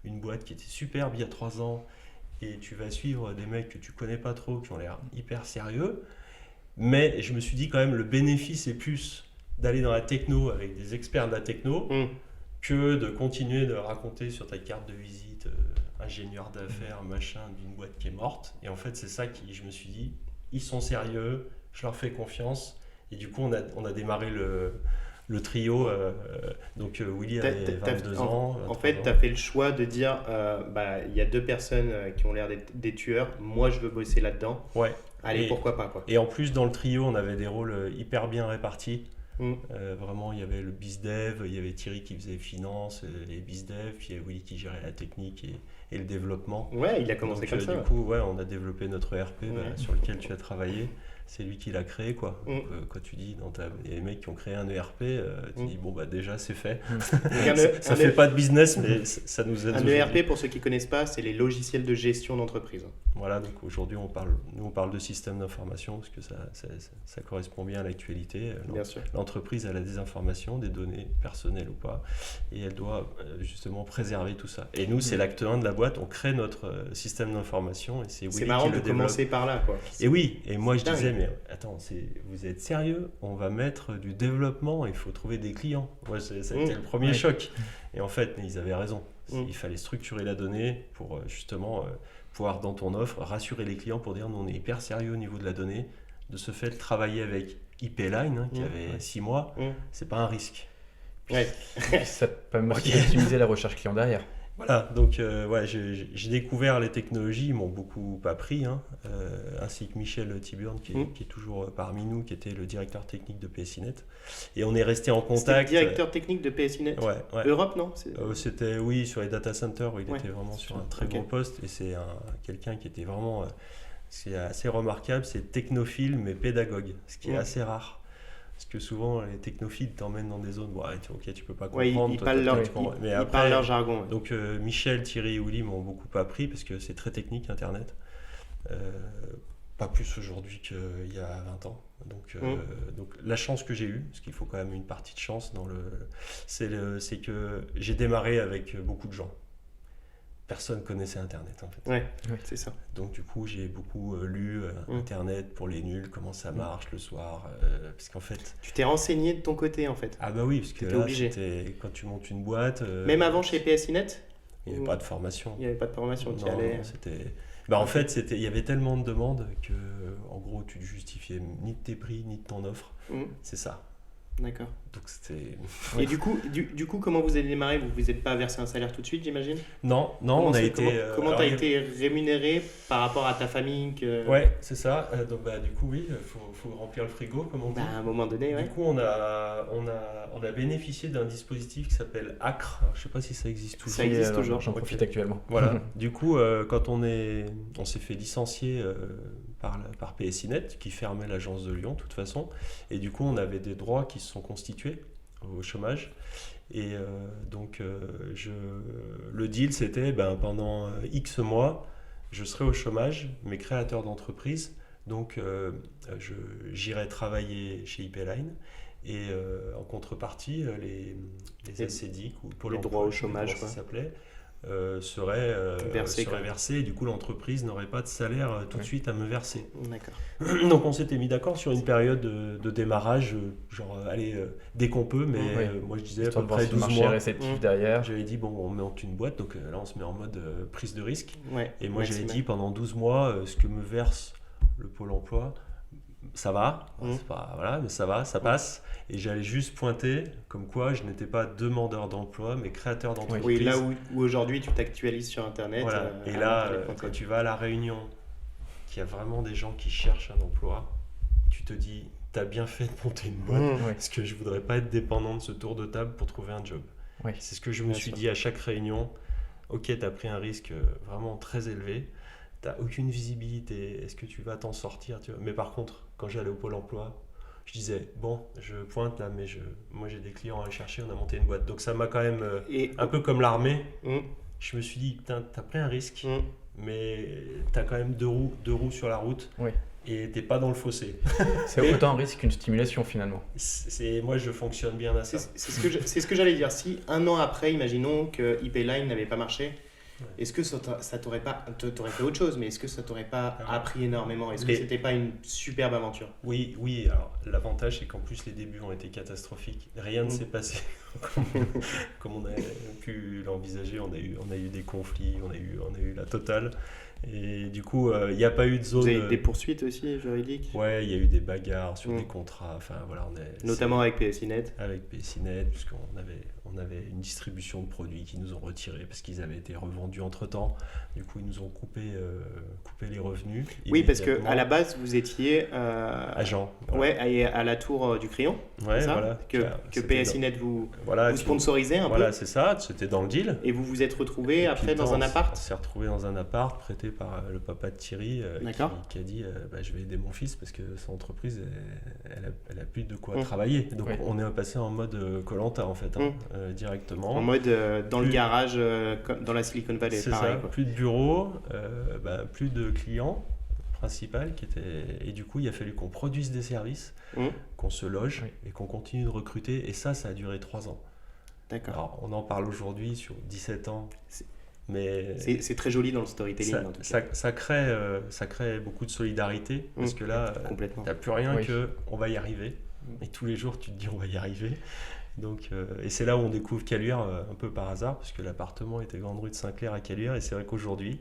Speaker 1: une boîte qui était superbe il y a 3 ans et tu vas suivre des mecs que tu connais pas trop, qui ont l'air hyper sérieux. Mais je me suis dit quand même, le bénéfice est plus d'aller dans la techno avec des experts de la techno que de continuer de raconter sur ta carte de visite ingénieur d'affaires, machin, d'une boîte qui est morte. Et en fait, c'est ça je me suis dit, ils sont sérieux, je leur fais confiance. Et du coup, on a démarré le trio. Donc Willy avait 22 ans.
Speaker 3: En fait, tu as fait le choix de dire, il y a 2 personnes qui ont l'air d'être des tueurs, moi je veux bosser là-dedans.
Speaker 1: Ouais.
Speaker 3: Allez, pourquoi pas, quoi.
Speaker 1: Et en plus, dans le trio, on avait des rôles hyper bien répartis. Vraiment, il y avait le bizdev, il y avait Thierry qui faisait finance et bizdev, puis il y avait Willy qui gérait la technique et le développement.
Speaker 3: Ouais, il a commencé comme ça.
Speaker 1: Du coup, on a développé notre ERP sur lequel tu as travaillé. C'est lui qui l'a créé, quoi. Donc, quand tu dis, il y a des mecs qui ont créé un ERP, tu dis, déjà c'est fait. Ça fait pas de business, mais ça nous aide.
Speaker 3: Un ERP, pour ceux qui connaissent pas, c'est les logiciels de gestion d'entreprise.
Speaker 1: Voilà, donc aujourd'hui, on parle de système d'information, parce que ça correspond bien à l'actualité.
Speaker 3: Bien sûr.
Speaker 1: L'entreprise, elle a des informations, des données personnelles ou pas, et elle doit justement préserver tout ça. Et nous, c'est l'acte 1 de la boîte, on crée notre système d'information, et c'est Willy qui le développe.
Speaker 3: C'est marrant de commencer par là, quoi.
Speaker 1: Et oui, et moi je disais, mais attends, vous êtes sérieux ? On va mettre du développement, il faut trouver des clients. Moi, ça a été le premier choc. Et en fait, ils avaient raison. Il fallait structurer la donnée pour justement pouvoir, dans ton offre, rassurer les clients pour dire, nous, on est hyper sérieux au niveau de la donnée. De ce fait, travailler avec IP-Line, qui avait 6 mois, c'est pas un risque.
Speaker 3: Ouais.
Speaker 4: Ça permet aussi d'optimiser la recherche client derrière.
Speaker 1: Voilà, donc ouais, j'ai découvert les technologies, ils m'ont beaucoup appris, hein, ainsi que Michel Tiburn, qui est toujours parmi nous, qui était le directeur technique de PSINet. Et on est resté en contact.
Speaker 3: C'était le directeur technique de PSINet
Speaker 1: Ouais.
Speaker 3: Europe, non?
Speaker 1: C'était, oui, sur les data centers, où il était vraiment sur un très
Speaker 3: ok.
Speaker 1: gros poste. Et c'est quelqu'un qui était vraiment, c'est assez remarquable, c'est technophile mais pédagogue, ce qui est assez rare. Parce que souvent, les technophiles t'emmènent dans des zones, ok, tu peux pas comprendre.
Speaker 3: Ils parlent leur jargon. Ouais.
Speaker 1: Donc Michel, Thierry et Willy m'ont beaucoup appris parce que c'est très technique Internet. Pas plus aujourd'hui qu'il y a 20 ans. Donc la chance que j'ai eue, parce qu'il faut quand même une partie de chance, c'est que j'ai démarré avec beaucoup de gens. Personne connaissait Internet en fait.
Speaker 3: Ouais, c'est ça.
Speaker 1: Donc du coup j'ai beaucoup lu Internet pour les nuls, comment ça marche le soir, parce qu'en fait...
Speaker 3: Tu t'es renseigné de ton côté en fait.
Speaker 1: Ah bah oui, parce que là,
Speaker 3: obligé.
Speaker 1: Quand tu montes une boîte...
Speaker 3: Même avant chez PSINet?
Speaker 1: Il n'y avait pas de formation.
Speaker 3: Il n'y avait pas de formation,
Speaker 1: Non, c'était... en fait, il y avait tellement de demandes que, en gros, tu ne justifiais ni de tes prix, ni de ton offre. C'est ça.
Speaker 3: D'accord.
Speaker 1: Donc c'était...
Speaker 3: Et du coup, comment vous avez démarré? Vous vous êtes pas versé un salaire tout de suite, j'imagine?
Speaker 1: Non,
Speaker 3: comment
Speaker 1: on a été...
Speaker 3: Comment tu as été rémunéré par rapport à ta famille
Speaker 1: Ouais, c'est ça. Donc du coup, oui, faut remplir le frigo, comme on dit.
Speaker 3: À un moment donné, ouais.
Speaker 1: Du coup, on a bénéficié d'un dispositif qui s'appelle Acre. Alors, je sais pas si ça existe toujours.
Speaker 3: Ça existe toujours.
Speaker 4: J'en profite actuellement.
Speaker 1: Voilà. Du coup, quand on s'est fait licencier par PSINet, qui fermait l'agence de Lyon de toute façon, et du coup, on avait des droits qui se sont constitués au chômage. Et le deal, c'était pendant X mois, je serai au chômage, mes créateurs d'entreprise, donc j'irai travailler chez IP-Line. Et en contrepartie, les ACDIC ou Pôle emploi,
Speaker 3: droits au chômage,
Speaker 1: ça s'appelait, seraient versés, et du coup l'entreprise n'aurait pas de salaire tout de suite à me verser.
Speaker 3: D'accord.
Speaker 1: Donc on s'était mis d'accord sur une période de démarrage, dès qu'on peut, mais moi je disais à peu près 12 mois.
Speaker 4: Réceptif derrière.
Speaker 1: J'avais dit, on monte une boîte, donc là on se met en mode prise de risque.
Speaker 3: Ouais,
Speaker 1: et moi j'avais dit pendant 12 mois, ce que me verse le Pôle emploi, ça va, c'est pas, voilà, mais ça va, ça passe. Et j'allais juste pointer comme quoi je n'étais pas demandeur d'emploi, mais créateur d'entreprise.
Speaker 3: Oui, là où aujourd'hui tu t'actualises sur Internet.
Speaker 1: Voilà. Et là, quand tu vas à La Réunion, qu'il y a vraiment des gens qui cherchent un emploi, tu te dis, t'as bien fait de monter une boîte, parce que je voudrais pas être dépendant de ce tour de table pour trouver un job.
Speaker 4: Oui.
Speaker 1: C'est ce que je me suis dit à chaque réunion. Ok, t'as pris un risque vraiment très élevé. T'as aucune visibilité, est-ce que tu vas t'en sortir, tu vois. Mais par contre, quand j'allais au Pôle emploi, je disais, bon, je pointe là, mais moi j'ai des clients à aller chercher, on a monté une boîte. Donc ça m'a quand même, un peu comme l'armée, je me suis dit, putain, t'as pris un risque, mais t'as quand même deux roues sur la route, et t'es pas dans le fossé.
Speaker 4: C'est autant un risque qu'une stimulation finalement.
Speaker 1: Moi je fonctionne bien à ça.
Speaker 3: C'est ce que j'allais dire. Si un an après, imaginons que IP-Line n'avait pas marché, est-ce que ça t'aurait pas, t'aurais fait autre chose, mais est-ce que ça t'aurait pas appris énormément? Est-ce que c'était pas une superbe aventure?
Speaker 1: Oui. Alors l'avantage c'est qu'en plus les débuts ont été catastrophiques. Rien ne s'est passé comme on a pu l'envisager. On a eu des conflits, on a eu la totale. Et du coup, il n'y a pas eu de zone.
Speaker 3: Vous avez eu des poursuites aussi juridiques?
Speaker 1: Ouais, il y a eu des bagarres sur des contrats. Enfin voilà,
Speaker 3: notamment avec PSINet.
Speaker 1: Avec PSINet, puisqu'on avait une distribution de produits qui nous ont retirés parce qu'ils avaient été revendus entre temps. Du coup, ils nous ont coupé les revenus.
Speaker 3: Oui, parce que à la base, vous étiez
Speaker 1: agent.
Speaker 3: Voilà. Ouais, à la tour du Crayon.
Speaker 1: Ouais,
Speaker 3: ça
Speaker 1: voilà.
Speaker 3: Que PSINet vous sponsorisait un peu.
Speaker 1: Voilà, c'est ça. C'était dans le deal.
Speaker 3: Et vous vous êtes retrouvé après dans un appart.
Speaker 1: On s'est retrouvé dans un appart prêté par le papa de Thierry qui a dit je vais aider mon fils parce que son entreprise elle a plus de quoi travailler. Donc on est passé en mode Koh-Lanta en fait, directement.
Speaker 3: En mode dans le garage dans la Silicon Valley.
Speaker 1: C'est
Speaker 3: pareil,
Speaker 1: ça,
Speaker 3: quoi.
Speaker 1: plus de bureaux, plus de clients principal et du coup il a fallu qu'on produise des services, qu'on se loge et qu'on continue de recruter, et ça a duré 3 ans.
Speaker 3: D'accord.
Speaker 1: Alors on en parle aujourd'hui sur 17 ans. Mais
Speaker 3: c'est très joli dans le storytelling.
Speaker 1: Ça crée beaucoup de solidarité parce que là, tu n'as plus rien que on va y arriver. Et tous les jours, tu te dis on va y arriver. Donc, et c'est là où on découvre Caluire un peu par hasard, parce que l'appartement était grande rue de Saint-Clair à Caluire. Et c'est vrai qu'aujourd'hui,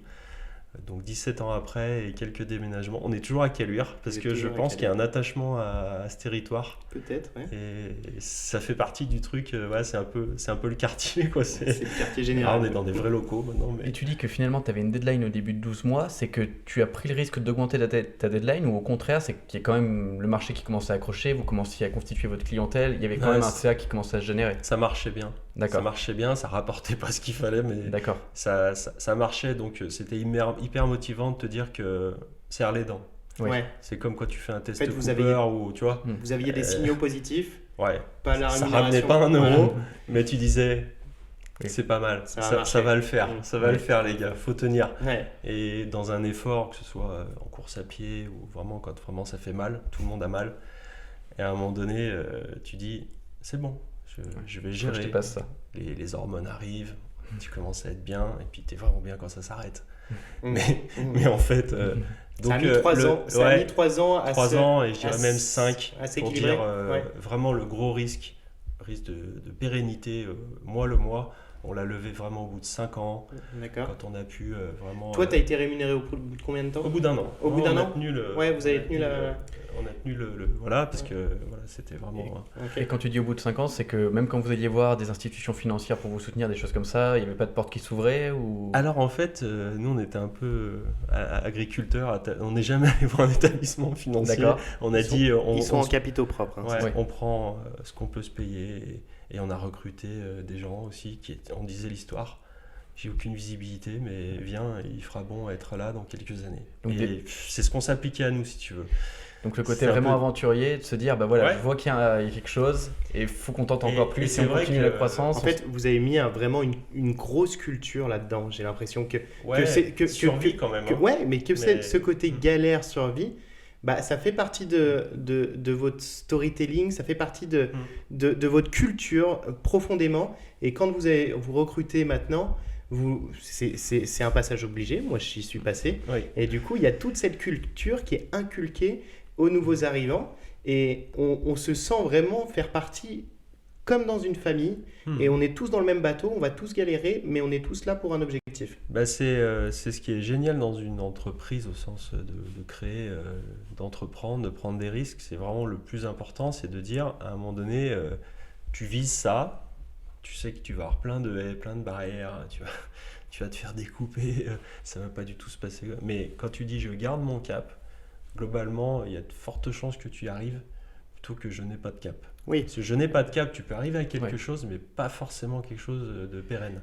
Speaker 1: Donc 17 ans après et quelques déménagements, on est toujours à Caluire parce
Speaker 3: Vous êtes
Speaker 1: que je
Speaker 3: toujours à
Speaker 1: pense qu'il y a un
Speaker 3: Caluire.
Speaker 1: attachement à ce territoire
Speaker 3: Peut-être, ouais.
Speaker 1: et ça fait partie du truc, ouais, c'est un peu le quartier quoi.
Speaker 3: C'est le quartier
Speaker 1: Ah,
Speaker 3: général.
Speaker 1: on est dans des vrais locaux maintenant, mais
Speaker 4: Et tu dis que finalement tu avais une deadline au début de 12 mois, c'est que tu as pris le risque d'augmenter ta deadline ou au contraire c'est qu'il y a quand même le marché qui commençait à accrocher, vous commenciez à constituer votre clientèle, il y avait quand
Speaker 1: Ouais,
Speaker 4: même un
Speaker 1: c'est-
Speaker 4: CA qui commençait à se générer.
Speaker 1: ça marchait bien. Ça
Speaker 4: D'accord,
Speaker 1: marchait bien, ça rapportait pas ce qu'il fallait, mais
Speaker 4: d'accord.
Speaker 1: ça marchait, donc c'était hyper motivant de te dire que serre les dents.
Speaker 4: Oui.
Speaker 3: Ouais.
Speaker 1: C'est comme quand tu fais un test
Speaker 3: En fait, vous
Speaker 1: Cooper
Speaker 3: aviez-
Speaker 1: ou tu vois,
Speaker 3: Vous aviez des signaux positifs,
Speaker 1: ouais,
Speaker 3: pas la
Speaker 1: ça
Speaker 3: rémunération.
Speaker 1: ramenait pas un
Speaker 3: Voilà.
Speaker 1: euro, mais tu disais
Speaker 4: Oui.
Speaker 1: c'est pas mal,
Speaker 3: Ça va marcher.
Speaker 1: ça va le faire,
Speaker 3: Mm.
Speaker 1: ça va
Speaker 4: Oui.
Speaker 1: le faire les gars, faut tenir.
Speaker 3: Ouais.
Speaker 1: Et dans un effort, que ce soit en course à pied ou vraiment quand vraiment ça fait mal, tout le monde a mal. Et à un moment donné, tu dis c'est bon, je vais
Speaker 4: Faut que je
Speaker 1: gérer.
Speaker 4: te passe ça.
Speaker 1: Les hormones arrivent, tu commences à être bien, et puis tu es vraiment bien quand ça s'arrête.
Speaker 3: Mm.
Speaker 1: Mais en fait,
Speaker 3: Ça a mis 3 ans. Ça a mis 3 ans à
Speaker 1: 3
Speaker 3: se-
Speaker 1: ans et je
Speaker 3: à
Speaker 1: dirais même
Speaker 3: s-
Speaker 1: 5
Speaker 3: à
Speaker 1: pour
Speaker 3: s'équilibrer.
Speaker 1: dire
Speaker 3: Ouais.
Speaker 1: vraiment le gros risque de pérennité, mois le mois, on l'a levé vraiment au bout de 5 ans,
Speaker 3: D'accord.
Speaker 1: quand on a pu vraiment...
Speaker 3: Toi, tu as été rémunéré au bout de combien de temps?
Speaker 1: Au bout d'un an.
Speaker 3: Au bout d'un
Speaker 1: On a
Speaker 3: an
Speaker 1: tenu le-
Speaker 3: Ouais, vous avez
Speaker 1: on a
Speaker 3: tenu la-
Speaker 1: On a tenu voilà, parce que voilà, c'était vraiment...
Speaker 3: Ok.
Speaker 4: Et quand tu dis au bout de 5 ans, c'est que même quand vous alliez voir des institutions financières pour vous soutenir, des choses comme ça, il n'y avait pas de porte qui s'ouvrait ou...
Speaker 1: Alors en fait, nous on était un peu agriculteurs, on n'est jamais allé voir un établissement financier.
Speaker 4: D'accord.
Speaker 1: On a dit,
Speaker 3: Ils sont en capitaux propres. hein.
Speaker 1: ouais,
Speaker 4: Oui.
Speaker 1: on prend ce qu'on peut se payer et on a recruté des gens aussi on disait l'histoire. J'ai aucune visibilité, mais viens, il fera bon à être là dans quelques années.
Speaker 4: Donc
Speaker 1: et c'est ce qu'on s'appliquait à nous, si tu veux.
Speaker 4: Donc le côté
Speaker 1: C'est un
Speaker 4: vraiment
Speaker 1: peu-
Speaker 4: aventurier, de se dire, bah voilà,
Speaker 1: Ouais.
Speaker 4: je vois qu'il y a quelque chose et il faut qu'on tente encore
Speaker 1: Et
Speaker 4: plus,
Speaker 1: c'est
Speaker 4: et on
Speaker 1: vrai
Speaker 4: continue
Speaker 1: que-
Speaker 4: la croissance.
Speaker 3: En fait, vous avez mis vraiment une grosse culture là-dedans. J'ai l'impression que
Speaker 1: Ouais,
Speaker 3: c'est- que-
Speaker 1: survie
Speaker 3: que-
Speaker 1: quand même.
Speaker 3: que-
Speaker 1: hein.
Speaker 3: ouais, mais que
Speaker 1: Mais-
Speaker 3: ce côté galère survie, bah, ça fait partie de votre storytelling, ça fait partie de votre culture profondément. Et quand vous recrutez maintenant, c'est un passage obligé. Moi, j'y suis passé.
Speaker 1: Oui.
Speaker 3: Et du coup, il y a toute cette culture qui est inculquée aux nouveaux arrivants. Et on se sent vraiment faire partie comme dans une famille.
Speaker 1: Hmm.
Speaker 3: Et on est tous dans le même bateau, on va tous galérer, mais on est tous là pour un objectif.
Speaker 1: Bah c'est ce qui est génial dans une entreprise au sens de créer, d'entreprendre, de prendre des risques. C'est vraiment le plus important, c'est de dire à un moment donné, tu vises ça, tu sais que tu vas avoir plein de haies, plein de barrières, tu vas te faire découper, ça va pas du tout se passer. Mais quand tu dis je garde mon cap, globalement, il y a de fortes chances que tu y arrives plutôt que je n'ai pas de cap.
Speaker 3: Oui,
Speaker 1: Parce que je n'ai pas de cap, tu peux arriver à quelque
Speaker 4: Ouais. chose,
Speaker 1: chose, mais pas forcément quelque chose de pérenne.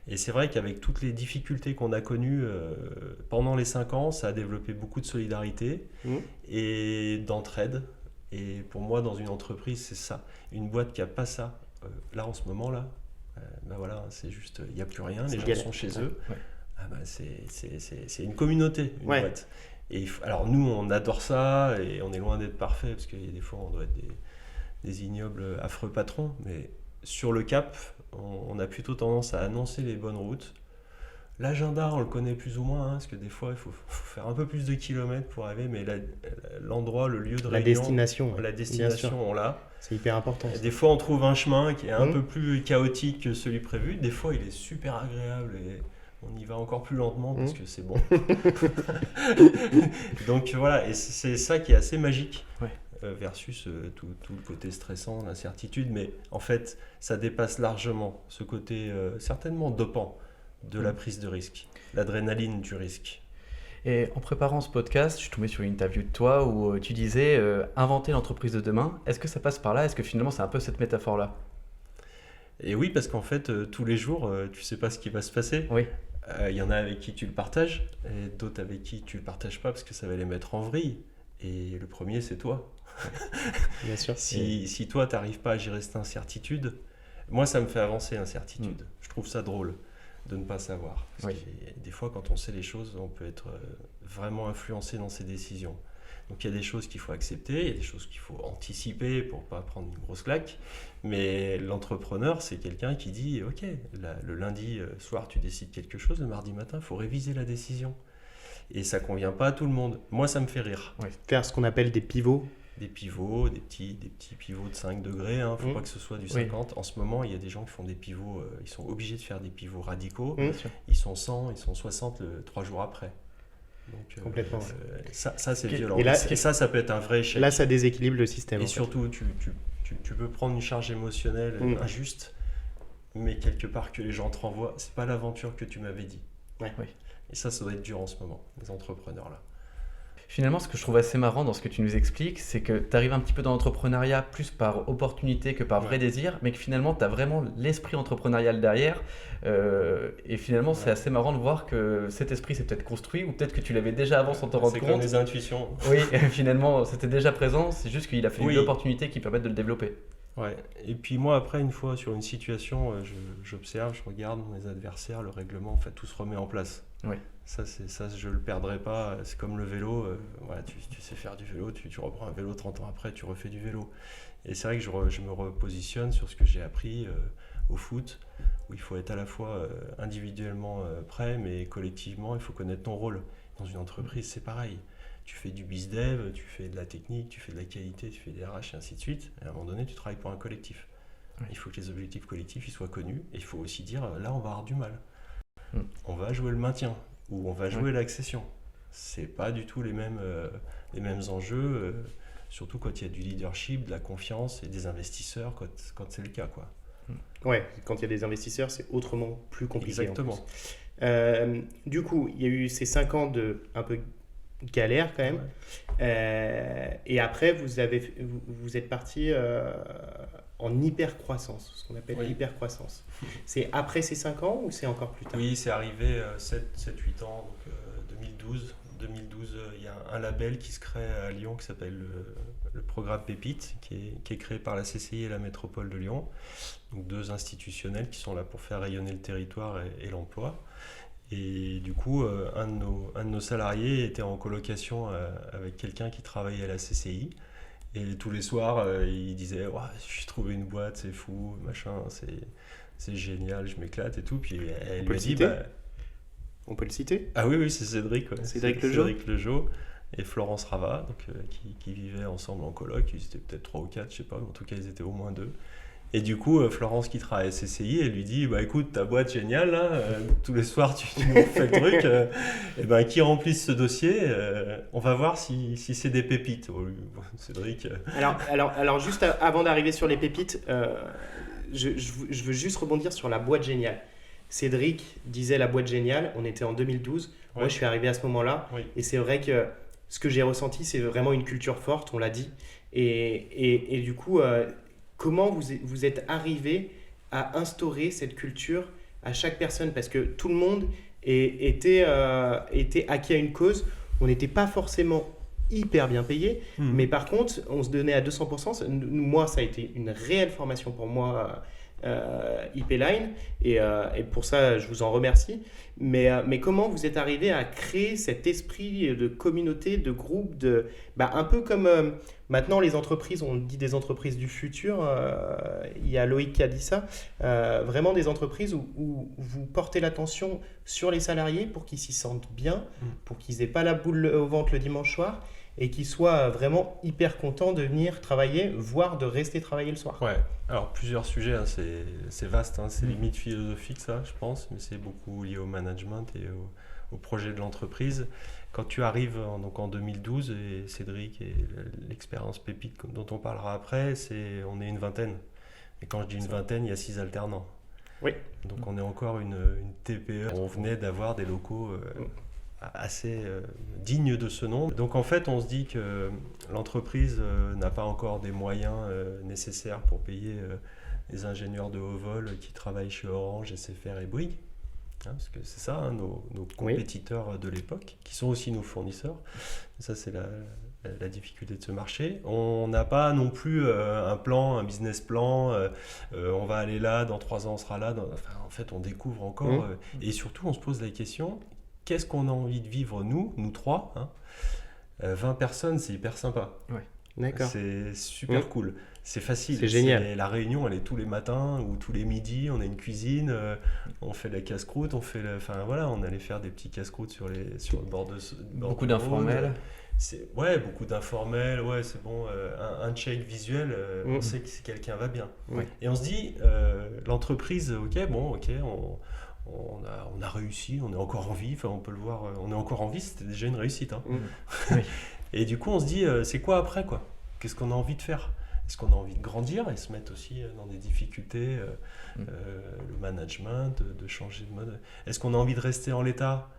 Speaker 1: Et c'est vrai qu'avec toutes les difficultés qu'on a connues pendant les 5 ans, ça a développé beaucoup de solidarité
Speaker 3: Mhm.
Speaker 1: et d'entraide. Et pour moi, dans une entreprise, c'est ça. Une boîte qui n'a pas ça, là en ce moment-là, ben voilà, c'est juste, il n'y a plus rien,
Speaker 3: C'est
Speaker 1: les gens
Speaker 3: galère.
Speaker 1: sont chez
Speaker 3: Ouais.
Speaker 1: eux.
Speaker 4: Ouais.
Speaker 1: Ah ben c'est une communauté, une
Speaker 3: Ouais.
Speaker 1: boîte. Et alors nous, on adore ça et on est loin d'être parfait parce qu'il y a des fois, on doit être des ignobles, affreux patrons. Mais sur le cap, on a plutôt tendance à annoncer les bonnes routes. L'agenda, on le connaît plus ou moins, hein, parce que des fois, il faut faire un peu plus de kilomètres pour arriver, mais l'endroit, le lieu de
Speaker 3: la
Speaker 1: réunion,
Speaker 3: destination. ouais.
Speaker 1: la
Speaker 3: Bien sûr.
Speaker 1: destination, on l'a.
Speaker 3: C'est hyper important.
Speaker 1: Et
Speaker 3: ça.
Speaker 1: des fois, on trouve un chemin qui est un
Speaker 3: Mhm.
Speaker 1: peu plus chaotique que celui prévu. Des fois, il est super agréable et on y va encore plus lentement parce
Speaker 3: Mhm.
Speaker 1: que c'est bon. Donc voilà, et c'est ça qui est assez magique
Speaker 4: Ouais.
Speaker 1: versus tout le côté stressant, l'incertitude. Mais en fait, ça dépasse largement ce côté certainement dopant de la prise de risque, l'adrénaline du risque.
Speaker 4: Et en préparant ce podcast, je suis tombé sur une interview de toi où tu disais inventer l'entreprise de demain. Est-ce que ça passe par là? Est-ce que finalement c'est un peu cette métaphore-là?
Speaker 1: Et oui, parce qu'en fait, tous les jours, tu sais pas ce qui va se passer.
Speaker 4: Oui.
Speaker 1: Il y en a avec qui tu le partages et d'autres avec qui tu le partages pas parce que ça va les mettre en vrille. Et le premier, c'est toi.
Speaker 3: Bien sûr.
Speaker 1: Si toi, tu n'arrives pas à gérer cette incertitude, moi, ça me fait avancer l'incertitude. Je trouve ça drôle de ne pas savoir. Parce
Speaker 4: Oui.
Speaker 1: que des fois, quand on sait les choses, on peut être vraiment influencé dans ses décisions. Donc il y a des choses qu'il faut accepter, il y a des choses qu'il faut anticiper pour pas prendre une grosse claque. Mais l'entrepreneur, c'est quelqu'un qui dit, ok, le lundi soir, tu décides quelque chose, le mardi matin, il faut réviser la décision. Et ça convient pas à tout le monde. Moi, ça me fait rire.
Speaker 3: Faire ce qu'on appelle des pivots.
Speaker 1: Des pivots, des petits pivots de 5 degrés, hein. Faut pas que ce soit du 50. En ce moment, il y a des gens qui font des pivots, ils sont obligés de faire des pivots radicaux.
Speaker 3: Mmh.
Speaker 1: Ils sont 100, ils sont 60 3 jours après. Donc,
Speaker 3: Complètement.
Speaker 1: Ça c'est
Speaker 4: Et
Speaker 1: violent.
Speaker 3: là,
Speaker 1: Et ça peut être un vrai échec.
Speaker 3: Là, ça déséquilibre le système.
Speaker 1: Et
Speaker 3: en fait.
Speaker 1: surtout, tu peux prendre une charge émotionnelle injuste, mais quelque part que les gens te renvoient, c'est pas l'aventure que tu m'avais dit.
Speaker 3: Ouais.
Speaker 4: Oui.
Speaker 1: Et ça doit être dur en ce moment, les entrepreneurs là.
Speaker 4: Finalement, ce que je trouve assez marrant dans ce que tu nous expliques, c'est que tu arrives un petit peu dans l'entrepreneuriat plus par opportunité que par vrai désir, mais que finalement, tu as vraiment l'esprit entrepreneurial derrière. Et finalement, c'est assez marrant de voir que cet esprit s'est peut-être construit, ou peut-être que tu l'avais déjà avant sans t'en rendre
Speaker 1: C'est
Speaker 4: compte.
Speaker 1: comme les intuitions.
Speaker 4: Oui, finalement, c'était déjà présent, c'est juste qu'il a fallu
Speaker 1: Oui.
Speaker 4: l'opportunité qui permette de le développer.
Speaker 1: Ouais. Et puis moi, après, une fois sur une situation, j'observe, je regarde mes adversaires, le règlement, en fait, tout se remet en place.
Speaker 4: Oui.
Speaker 1: Ça, je le perdrai pas. C'est comme le vélo. Voilà, tu sais faire du vélo, tu reprends un vélo 30 ans après, tu refais du vélo. Et c'est vrai que je me repositionne sur ce que j'ai appris au foot, où il faut être à la fois individuellement prêt, mais collectivement, il faut connaître ton rôle. Dans une entreprise, c'est pareil. Tu fais du bizdev, tu fais de la technique, tu fais de la qualité, tu fais des RH et ainsi de suite. Et à un moment donné, tu travailles pour un collectif. Oui. Il faut que les objectifs collectifs ils soient connus. Et il faut aussi dire, là, on va avoir du mal. On va jouer le maintien ou on va jouer l'accession. C'est pas du tout les mêmes enjeux, surtout quand il y a du leadership, de la confiance et des investisseurs, quand c'est le cas, quoi.
Speaker 3: Ouais, quand il y a des investisseurs, c'est autrement plus compliqué.
Speaker 1: Exactement.
Speaker 3: Du coup, il y a eu ces 5 ans de un peu galère quand même. Ouais. Et après, vous êtes parti en hyper-croissance, ce qu'on appelle hyper-croissance. C'est après ces 5 ans ou c'est encore plus tard?
Speaker 1: Oui, c'est arrivé 7-8 ans, donc 2012. 2012, il y a un label qui se crée à Lyon qui s'appelle le programme Pépite, qui est créé par la CCI et la métropole de Lyon. Donc 2 institutionnels qui sont là pour faire rayonner le territoire et l'emploi. Et du coup, un de nos salariés était en colocation avec quelqu'un qui travaillait à la CCI. Et tous les soirs, il disait j'ai trouvé une boîte, c'est fou, machin, c'est génial, je m'éclate et tout. Puis elle lui a dit
Speaker 3: on peut le citer?
Speaker 1: Ah oui, c'est Cédric. Ouais.
Speaker 3: Cédric Lejeau.
Speaker 1: Cédric Lejeau et Florence Rava, donc, qui vivaient ensemble en coloc. Ils étaient peut-être 3 ou 4, je sais pas, mais en tout cas, ils étaient au moins 2. Et du coup, Florence qui travaille à CCI, elle lui dit écoute, ta boîte géniale, là, tous les soirs tu nous fais le truc, qui remplisse ce dossier, on va voir si c'est des pépites. Cédric.
Speaker 3: Alors juste avant d'arriver sur les pépites, je veux juste rebondir sur la boîte géniale. Cédric disait la boîte géniale, on était en 2012, moi je suis arrivé à ce moment-là, et c'est vrai que ce que j'ai ressenti, c'est vraiment une culture forte, on l'a dit, et du coup, comment vous êtes arrivé à instaurer cette culture à chaque personne? Parce que tout le monde était acquis à une cause, on n'était pas forcément hyper bien payé, mais par contre, on se donnait à 200%. Moi, ça a été une réelle formation pour moi, IP Line, et pour ça je vous en remercie, mais comment vous êtes arrivé à créer cet esprit de communauté, de groupe, un peu comme maintenant les entreprises, on dit des entreprises du futur, il y a Loïc qui a dit ça, vraiment des entreprises où vous portez l'attention sur les salariés pour qu'ils s'y sentent bien, pour qu'ils n'aient pas la boule au ventre le dimanche soir, et qu'ils soient vraiment hyper contents de venir travailler, voire de rester travailler le soir.
Speaker 1: Ouais, alors plusieurs sujets, hein, c'est vaste, hein, c'est limite philosophique ça, je pense, mais c'est beaucoup lié au management et au projet de l'entreprise. Quand tu arrives en 2012, et Cédric et l'expérience Pépite dont on parlera après, on est une vingtaine. Et quand je dis une vingtaine, il y a 6 alternants.
Speaker 3: Oui.
Speaker 1: Donc on est encore une TPE. On venait d'avoir des locaux assez digne de ce nom. Donc en fait, on se dit que l'entreprise n'a pas encore des moyens nécessaires pour payer les ingénieurs de haut vol qui travaillent chez Orange, SFR et Bouygues. Parce que c'est ça, nos compétiteurs de l'époque, qui sont aussi nos fournisseurs. Ça, c'est la difficulté de ce marché. On n'a pas non plus un business plan, on va aller là, dans 3 ans on sera là. En fait, on découvre encore. Et surtout, on se pose la question, qu'est-ce qu'on a envie de vivre nous 3 20 personnes, c'est hyper sympa.
Speaker 3: Ouais. D'accord.
Speaker 1: C'est super cool. C'est facile.
Speaker 3: C'est génial.
Speaker 1: La réunion, elle est tous les matins ou tous les midis. On a une cuisine, on fait de la casse-croûte, on allait faire des petits casse-croûtes sur le bord de
Speaker 4: beaucoup d'informels.
Speaker 1: Beaucoup d'informels. Ouais, c'est bon. Un check visuel, on sait que quelqu'un va bien.
Speaker 3: Ouais.
Speaker 1: Et on se dit, l'entreprise, on a réussi, on est encore en vie, enfin on peut le voir, on est encore en vie, c'était déjà une réussite. Hein.
Speaker 4: Oui.
Speaker 1: Et du coup on se dit, c'est quoi après quoi ? Qu'est-ce qu'on a envie de faire ? Est-ce qu'on a envie de grandir et se mettre aussi dans des difficultés, le management, de changer de mode ? Est-ce qu'on a envie de rester en l'état ?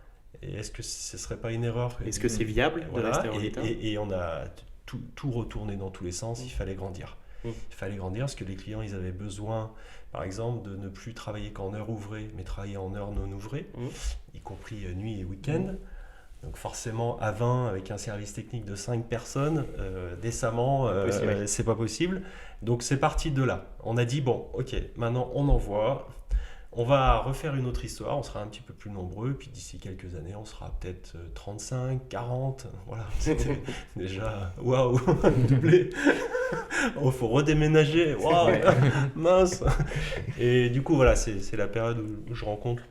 Speaker 1: Et est-ce que ce ne serait pas une erreur ?
Speaker 3: Est-ce que c'est viable de rester en l'état ?
Speaker 1: Et on a tout retourné dans tous les sens, il fallait grandir. Il fallait grandir parce que les clients, ils avaient besoin, par exemple, de ne plus travailler qu'en heure ouvrée, mais travailler en heure non ouvrée, y compris nuit et week-end. Donc forcément, à 20, avec un service technique de 5 personnes, décemment, c'est pas possible. Donc c'est parti de là. On a dit, bon, ok, maintenant on envoie. On va refaire une autre histoire, on sera un petit peu plus nombreux, puis d'ici quelques années, on sera peut-être 35, 40, voilà, c'était déjà, waouh, doublé, il faut redéménager, waouh, mince. Et du coup, voilà, c'est la période où je rencontre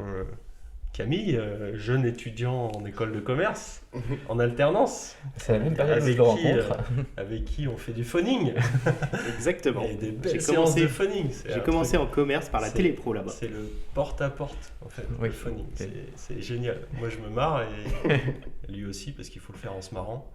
Speaker 1: Camille, jeune étudiant en école de commerce, en alternance.
Speaker 4: C'est la même période que je le rencontre.
Speaker 1: Avec qui on fait du phoning.
Speaker 3: Exactement.
Speaker 1: Et des belles séances de phoning.
Speaker 3: J'ai commencé en commerce par la Télépro là-bas.
Speaker 1: C'est le porte-à-porte, en fait,
Speaker 4: Oui.
Speaker 1: le phoning. C'est génial. Moi, je me marre et lui aussi, parce qu'il faut le faire en se marrant.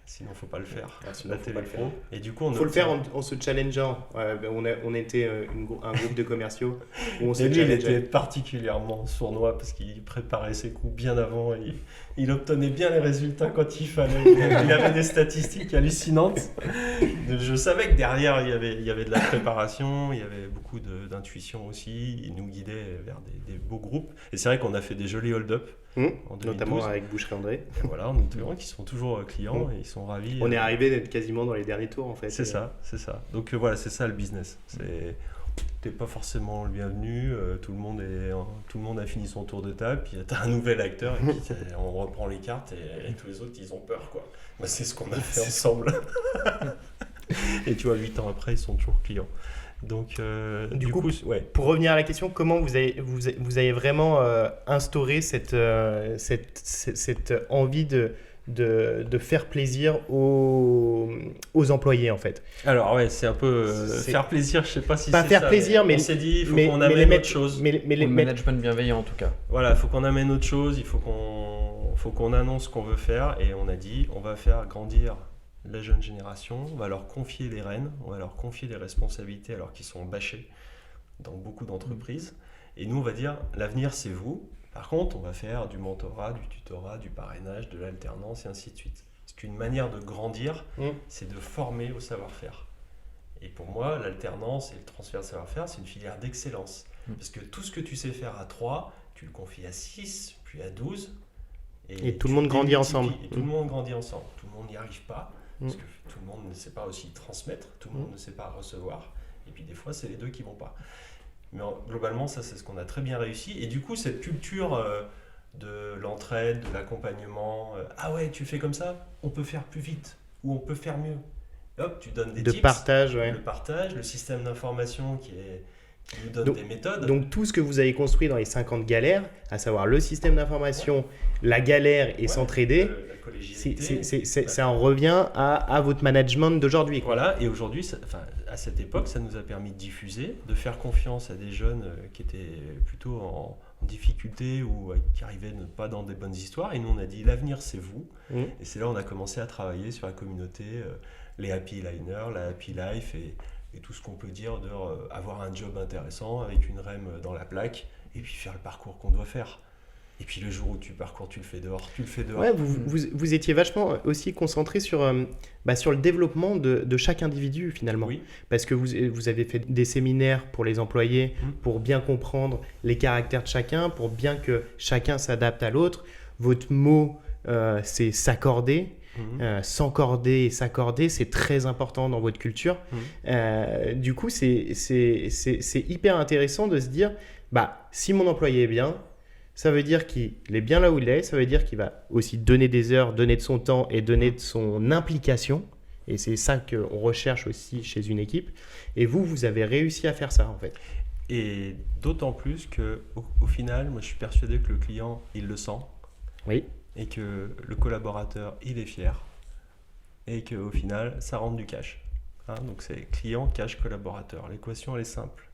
Speaker 1: Sinon, il ne faut pas le faire.
Speaker 3: Sinon,
Speaker 1: la
Speaker 3: faut pas le
Speaker 1: Télépro. Et du coup, on
Speaker 3: faut le faire en se challengeant. On était un groupe de commerciaux où on se
Speaker 1: et lui, il était
Speaker 3: challengeait.
Speaker 1: particulièrement sournois parce qu'il préparait ses coups bien avant. Et il obtenait bien les résultats quand il fallait. Il avait des statistiques hallucinantes. Je savais que derrière, il y avait de la préparation, il y avait beaucoup d'intuition aussi. Il nous guidait vers des beaux groupes. Et c'est vrai qu'on a fait des jolis hold-up. En 2012.
Speaker 3: Notamment avec Boucherie André.
Speaker 1: Et voilà, on est qui sont toujours clients et ils sont ravis.
Speaker 3: On est arrivé d'être quasiment dans les derniers tours en fait.
Speaker 1: C'est ça. Donc voilà, c'est ça le business. T'es pas forcément le bienvenu, tout le monde a fini son tour de table, puis t'as un nouvel acteur et puis on reprend les cartes et tous les autres ils ont peur quoi. Bah, c'est ce qu'on a fait ensemble. Et tu vois, 8 ans après, ils sont toujours clients. Donc, du coup, ouais.
Speaker 3: Pour revenir à la question, comment vous avez vraiment instauré cette envie de faire plaisir aux employés en fait?
Speaker 1: Alors ouais, c'est un peu faire plaisir, je sais pas si
Speaker 3: pas
Speaker 1: c'est
Speaker 3: faire
Speaker 1: ça,
Speaker 3: plaisir, mais
Speaker 1: on s'est dit il faut qu'on amène autre chose.
Speaker 4: Le management bienveillant en tout cas.
Speaker 1: Voilà, il faut qu'on amène autre chose, il faut qu'on annonce ce qu'on veut faire et on a dit on va faire grandir la jeune génération, on va leur confier les rênes, on va leur confier des responsabilités alors qu'ils sont bâchés dans beaucoup d'entreprises. Et nous, on va dire, l'avenir, c'est vous. Par contre, on va faire du mentorat, du tutorat, du parrainage, de l'alternance et ainsi de suite. Parce qu'une manière de grandir, c'est de former au savoir-faire. Et pour moi, l'alternance et le transfert de savoir-faire, c'est une filière d'excellence. Parce que tout ce que tu sais faire à 3, tu le confies à 6, puis à 12.
Speaker 3: Et tout le monde grandit ensemble.
Speaker 1: Et tout le monde grandit ensemble. Tout le monde n'y arrive pas. Parce que tout le monde ne sait pas aussi transmettre, tout le monde ne sait pas recevoir. Et puis des fois, c'est les deux qui ne vont pas. Mais globalement, ça, c'est ce qu'on a très bien réussi. Et du coup, cette culture de l'entraide, de l'accompagnement, ah ouais, tu fais comme ça, on peut faire plus vite ou on peut faire mieux. Hop, tu donnes des tips.
Speaker 3: Partage, ouais.
Speaker 1: Le partage, le système d'information qui nous donne des méthodes.
Speaker 3: Donc tout ce que vous avez construit dans les 50 galères, à savoir le système d'information, la galère et s'entraider, ça en revient à votre management d'aujourd'hui.
Speaker 1: Voilà, et aujourd'hui, à cette époque, ça nous a permis de diffuser, de faire confiance à des jeunes qui étaient plutôt en difficulté ou qui arrivaient pas dans des bonnes histoires. Et nous, on a dit, l'avenir, c'est vous. Et c'est là où on a commencé à travailler sur la communauté, les Happy Liners, la Happy Life et tout ce qu'on peut dire d'avoir un job intéressant avec une REM dans la plaque et puis faire le parcours qu'on doit faire. Et puis le jour où tu parcours, tu le fais dehors,
Speaker 3: Ouais, vous étiez vachement aussi concentré sur le développement de chaque individu finalement.
Speaker 1: Oui.
Speaker 3: Parce que vous avez fait des séminaires pour les employés, pour bien comprendre les caractères de chacun, pour bien que chacun s'adapte à l'autre. Votre mot, c'est s'accorder. S'encorder et s'accorder, c'est très important dans votre culture. Du coup, c'est hyper intéressant de se dire, si mon employé est bien, ça veut dire qu'il est bien là où il est, ça veut dire qu'il va aussi donner des heures, donner de son temps et donner de son implication. Et c'est ça qu'on recherche aussi chez une équipe. Et vous avez réussi à faire ça en fait.
Speaker 1: Et d'autant plus qu'au final, moi je suis persuadé que le client, il le sent.
Speaker 3: Oui.
Speaker 1: Et que le collaborateur, il est fier. Et qu'au final, ça rentre du cash. Donc c'est client, cash, collaborateur. L'équation, elle est simple.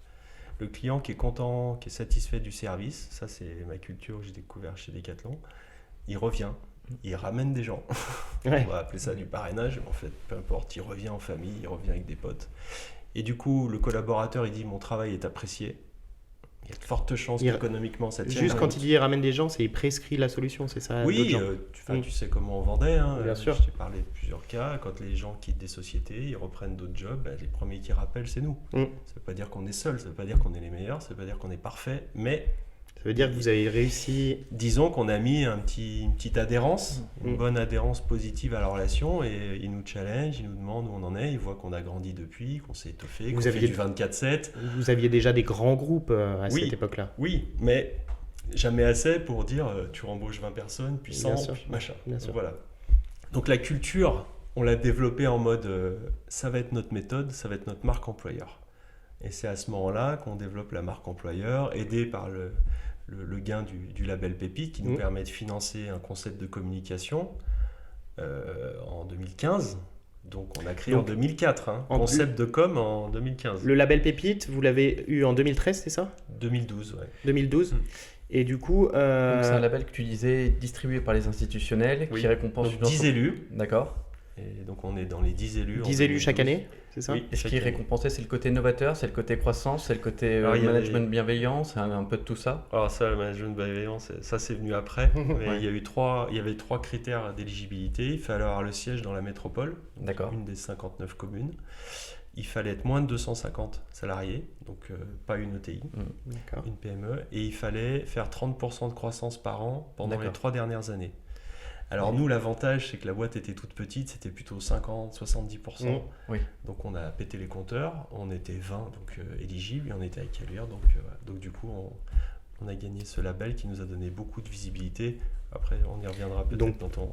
Speaker 1: Le client qui est content, qui est satisfait du service, ça c'est ma culture que j'ai découvert chez Decathlon, il revient, il ramène des gens.
Speaker 3: Ouais.
Speaker 1: On va appeler ça du parrainage, mais en fait, peu importe, il revient en famille, il revient avec des potes. Et du coup, le collaborateur, il dit mon travail est apprécié. Il y a de fortes chances
Speaker 3: Il-
Speaker 1: qu'économiquement ça tienne.
Speaker 3: Juste quand il dit il ramène des gens, c'est il prescrit la solution, c'est ça? d'autres
Speaker 1: Oui,
Speaker 3: gens.
Speaker 1: tu sais comment on vendait. Hein.
Speaker 3: Bien sûr.
Speaker 1: Je t'ai parlé de plusieurs cas. Quand les gens quittent des sociétés, ils reprennent d'autres jobs, ben, les premiers qui rappellent, c'est nous.
Speaker 3: Mm.
Speaker 1: Ça ne veut pas dire qu'on est seul, ça ne veut pas dire qu'on est les meilleurs, ça ne veut pas dire qu'on est parfait, mais
Speaker 3: Ça veut dire que vous avez réussi.
Speaker 1: disons qu'on a mis une petite adhérence, une
Speaker 3: Mm.
Speaker 1: bonne adhérence positive à la relation, et ils nous challenge, ils nous demandent où on en est, ils voient qu'on a grandi depuis, qu'on s'est étoffé, qu'on
Speaker 3: Vous
Speaker 1: fait
Speaker 3: aviez-
Speaker 1: du 24/7.
Speaker 3: Vous aviez déjà des grands groupes à
Speaker 1: Oui.
Speaker 3: cette époque-là.
Speaker 1: Oui, mais jamais assez pour dire tu rembauches 20 personnes, puis 100,
Speaker 3: Bien sûr.
Speaker 1: puis machin.
Speaker 3: Bien
Speaker 1: Donc,
Speaker 3: sûr.
Speaker 1: voilà. Donc la culture, on l'a développée en mode ça va être notre méthode, ça va être notre marque employeur. Et c'est à ce moment-là qu'on développe la marque employeur, aidé par le gain du label Pépite qui nous
Speaker 3: Mhm.
Speaker 1: permet de financer un concept de communication en 2015. Donc on a créé
Speaker 3: Donc,
Speaker 1: en 2004, hein,
Speaker 3: en
Speaker 1: concept de com en 2015.
Speaker 3: Le label Pépite, vous l'avez eu en 2013, c'est ça?
Speaker 1: 2012, ouais.
Speaker 3: 2012.
Speaker 1: Mm.
Speaker 3: Et du coup,
Speaker 4: Donc, c'est un label que tu disais distribué par les institutionnels
Speaker 1: Oui.
Speaker 4: qui récompense
Speaker 1: Donc
Speaker 4: une
Speaker 1: 10 élus.
Speaker 4: D'accord.
Speaker 1: Et donc on est dans les 10 élus. en
Speaker 3: 10 élus chaque
Speaker 1: 2012.
Speaker 3: année, c'est ça?
Speaker 1: Oui,
Speaker 4: Et ce
Speaker 1: chaque
Speaker 4: qui est
Speaker 1: année.
Speaker 4: récompensé, c'est le côté novateur, c'est le côté croissance, c'est le côté
Speaker 1: Alors, il y a
Speaker 4: management bienveillant, c'est un peu de tout ça.
Speaker 1: Alors ça, le management bienveillant, ça c'est venu après. Mais
Speaker 3: Ouais.
Speaker 1: il y avait trois critères d'éligibilité. Il fallait avoir le siège dans la métropole,
Speaker 4: D'accord.
Speaker 1: une des 59 communes. Il fallait être moins de 250 salariés, donc pas une ETI,
Speaker 3: D'accord.
Speaker 1: une PME. Et il fallait faire 30% de croissance par an pendant les
Speaker 4: D'accord.
Speaker 1: 3 dernières années. Alors nous, l'avantage, c'est que la boîte était toute petite, c'était plutôt 50-70%.
Speaker 3: Mm.
Speaker 4: Oui.
Speaker 1: Donc on a pété les compteurs, on était 20 donc éligibles, et on était avec Caluire, donc, voilà. Donc du coup on a gagné ce label qui nous a donné beaucoup de visibilité. Après on y reviendra peut-être
Speaker 3: Donc,
Speaker 1: dans ton...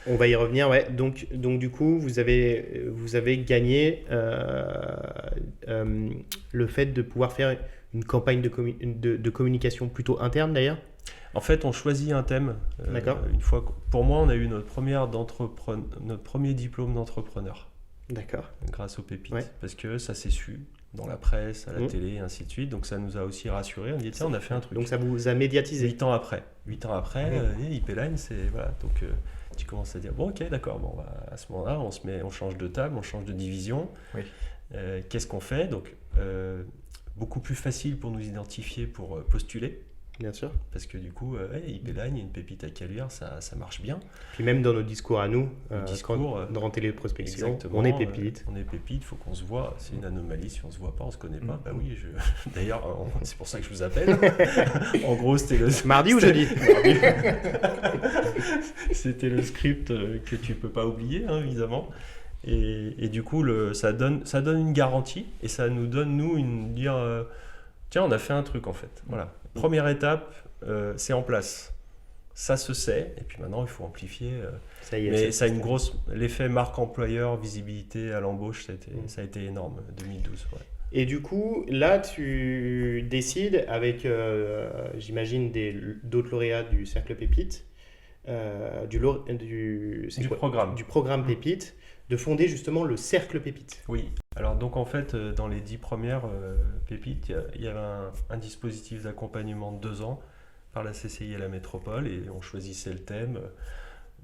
Speaker 3: On va y revenir, ouais. Donc du coup, vous avez gagné le fait de pouvoir faire une campagne de communication plutôt interne d'ailleurs.
Speaker 1: En fait on choisit un thème.
Speaker 3: D'accord.
Speaker 1: Une fois pour moi on a eu notre premier diplôme d'entrepreneur
Speaker 3: D'accord.
Speaker 1: grâce aux pépites,
Speaker 3: Ouais.
Speaker 1: parce que ça s'est su dans la presse, à la
Speaker 3: Mm.
Speaker 1: télé et ainsi de suite. Donc ça nous a aussi rassurés, on dit tiens on a fait un truc.
Speaker 3: Donc ça vous a médiatisé.
Speaker 1: 8 ans après,
Speaker 3: Ouais.
Speaker 1: IP Line, c'est voilà. Donc tu commences à dire bon ok d'accord, bon à ce moment-là on change de table, on change de division.
Speaker 4: Oui.
Speaker 1: Qu'est-ce qu'on fait? Donc beaucoup plus facile pour nous identifier, pour postuler,
Speaker 3: Bien sûr.
Speaker 1: parce que du coup IP Line, il y a une pépite à Caluire, ça marche bien.
Speaker 3: Puis même dans nos discours à nous,
Speaker 1: discours,
Speaker 3: dans téléprospection,
Speaker 1: Exactement,
Speaker 3: on est pépite.
Speaker 1: on est pépite, faut qu'on se voit. C'est une anomalie si on se voit pas, on se connaît pas.
Speaker 3: Mm.
Speaker 1: Bah oui, d'ailleurs c'est pour ça que je vous appelle. En gros c'était le
Speaker 3: Mardi ou jeudi?
Speaker 1: C'était le script que tu peux pas oublier, hein, évidemment. Et du coup, ça donne une garantie et ça nous donne, nous, tiens, on a fait un truc en fait. Voilà. Première étape, c'est en place. Ça se sait, et puis maintenant, il faut amplifier.
Speaker 3: Ça y est.
Speaker 1: Mais ça a l'effet marque employeur, visibilité à l'embauche, ça a été énorme, 2012. Ouais.
Speaker 3: Et du coup, là, tu décides avec, j'imagine, d'autres lauréats du Cercle Pépite, du programme Pépite, de fonder justement le Cercle Pépite.
Speaker 1: Oui, alors donc en fait, dans les 10 premières pépites, il y avait un dispositif d'accompagnement de 2 ans par la CCI et la métropole, et on choisissait le thème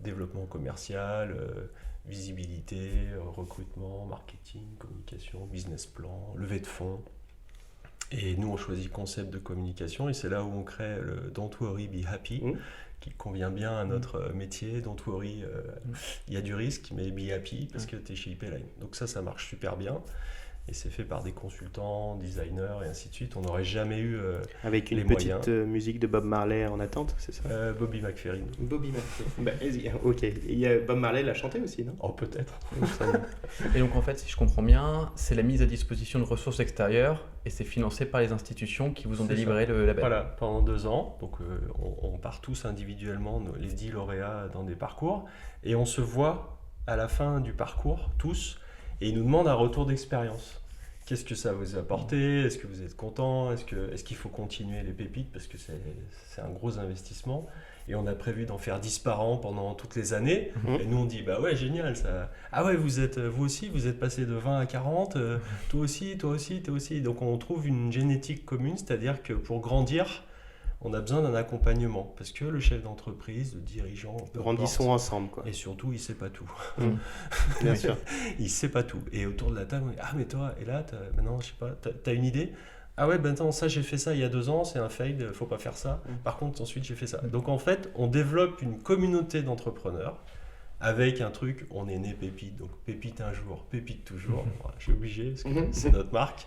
Speaker 1: développement commercial, visibilité, recrutement, marketing, communication, business plan, levée de fonds. Et nous, on choisit concept de communication, et c'est là où on crée le Don't Worry, Be Happy, qui convient bien à notre métier. Don't worry, il y a du risque, mais be happy parce que tu es chez IP Line. Donc ça marche super bien. Et c'est fait par des consultants, designers et ainsi de suite. On n'aurait jamais eu
Speaker 3: Avec une
Speaker 1: les
Speaker 3: petite
Speaker 1: moyens.
Speaker 3: musique de Bob Marley en attente, c'est ça?
Speaker 1: Bobby McFerrin.
Speaker 3: Bobby Marley. Ok. Et Bob Marley l'a chanté aussi, non?
Speaker 1: Oh, peut-être.
Speaker 4: Et donc en fait, si je comprends bien, c'est la mise à disposition de ressources extérieures et c'est financé par les institutions qui vous ont
Speaker 1: C'est
Speaker 4: délivré le label.
Speaker 1: Voilà, pendant 2 ans. Donc on part tous individuellement, les 10 lauréats, dans des parcours. Et on se voit à la fin du parcours, tous. Et ils nous demandent un retour d'expérience. Qu'est-ce que ça vous a apporté? Est-ce que vous êtes content? Est-ce qu'il faut continuer les pépites? Parce que c'est un gros investissement. Et on a prévu d'en faire 10 par an pendant toutes les années. Et nous, on dit, bah ouais, génial. Ça. Ah ouais, vous aussi, vous êtes passé de 20 à 40. Toi aussi. Donc on trouve une génétique commune, c'est-à-dire que pour grandir, on a besoin d'un accompagnement. Parce que le chef d'entreprise, le dirigeant...
Speaker 3: Grandissons ensemble, quoi.
Speaker 1: Et surtout, il ne sait pas tout.
Speaker 3: Bien sûr.
Speaker 1: Il ne sait pas tout. Et autour de la table, on dit, ah mais toi, et là, maintenant, je sais pas, t'as une idée? Ah ouais, ben attends, ça j'ai fait ça il y a 2 ans, c'est un fail, faut pas faire ça. Par contre, ensuite j'ai fait ça. Donc en fait, on développe une communauté d'entrepreneurs avec un truc, on est né pépite, donc pépite un jour, pépite toujours. Voilà, je suis obligé parce que c'est notre marque.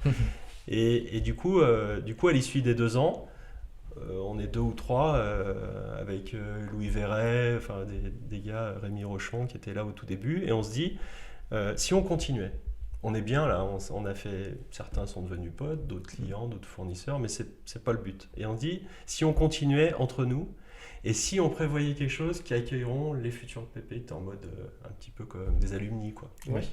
Speaker 1: Et du coup, à l'issue des 2 ans, on est 2 ou 3 avec Louis Verret, enfin des gars, Rémi Rochon qui étaient là au tout début, et on se dit, si on continuait. On est bien là, on a fait, certains sont devenus potes, d'autres clients, d'autres fournisseurs, mais c'est pas le but. Et on dit, si on continuait entre nous, et si on prévoyait quelque chose qui accueilleront les futurs pépites en mode un petit peu comme des alumni, quoi.
Speaker 3: Ouais.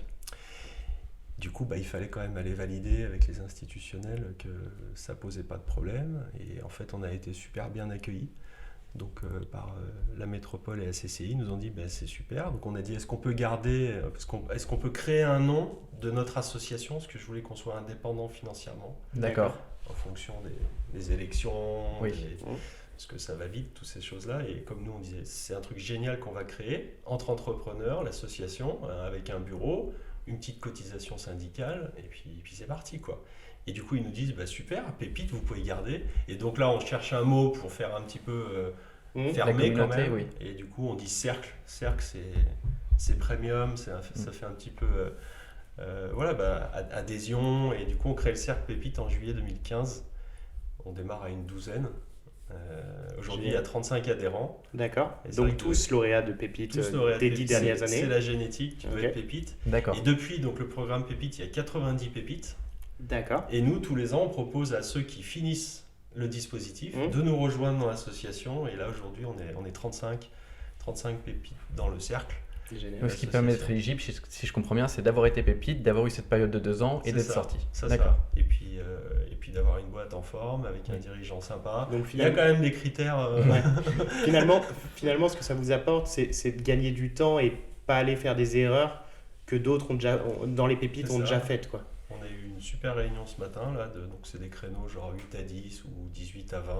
Speaker 1: Du coup, il fallait quand même aller valider avec les institutionnels que ça posait pas de problème. Et en fait, on a été super bien accueillis. Donc par la métropole et la CCI, ils nous ont dit c'est super. Donc on a dit est-ce qu'on peut garder, est-ce qu'on peut créer un nom de notre association, parce que je voulais qu'on soit indépendant financièrement.
Speaker 4: D'accord.
Speaker 1: En fonction des élections,
Speaker 4: Oui.
Speaker 1: parce que ça va vite, toutes ces choses-là. Et comme nous on disait, c'est un truc génial qu'on va créer entre entrepreneurs, l'association, avec un bureau, une petite cotisation syndicale, et puis c'est parti quoi. Et du coup, ils nous disent, super, pépite, vous pouvez garder. Et donc là, on cherche un mot pour faire un petit peu fermé quand même.
Speaker 4: Oui.
Speaker 1: Et du coup, on dit cercle. Cercle, c'est premium, ça fait un petit peu adhésion. Et du coup, on crée le cercle pépite en juillet 2015. On démarre à une 12aine. Aujourd'hui, il y a 35 adhérents.
Speaker 3: D'accord.
Speaker 1: Et
Speaker 3: Donc tous lauréats de Pépite des 10 dernières années.
Speaker 1: C'est la génétique qui doit être Pépite.
Speaker 4: D'accord.
Speaker 1: Et depuis donc, le programme Pépite, il y a 90 pépites.
Speaker 3: D'accord.
Speaker 1: Et nous, tous les ans, on propose à ceux qui finissent le dispositif de nous rejoindre dans l'association. Et là, aujourd'hui, on est 35 pépites dans le cercle.
Speaker 3: C'est génial.
Speaker 4: Donc, ce qui permet d'être éligible, si je comprends bien, c'est d'avoir été pépite, d'avoir eu cette période de 2 ans et d'être sorti.
Speaker 1: D'accord. Et puis d'avoir une boîte en forme avec un dirigeant sympa.
Speaker 3: Donc,
Speaker 1: il y a quand même des critères.
Speaker 3: Finalement, ce que ça vous apporte, c'est de gagner du temps et pas aller faire des erreurs que d'autres dans les pépites ont déjà faites, quoi.
Speaker 1: On a eu une super réunion ce matin, là, donc c'est des créneaux genre 8 à 10 ou 18 à 20,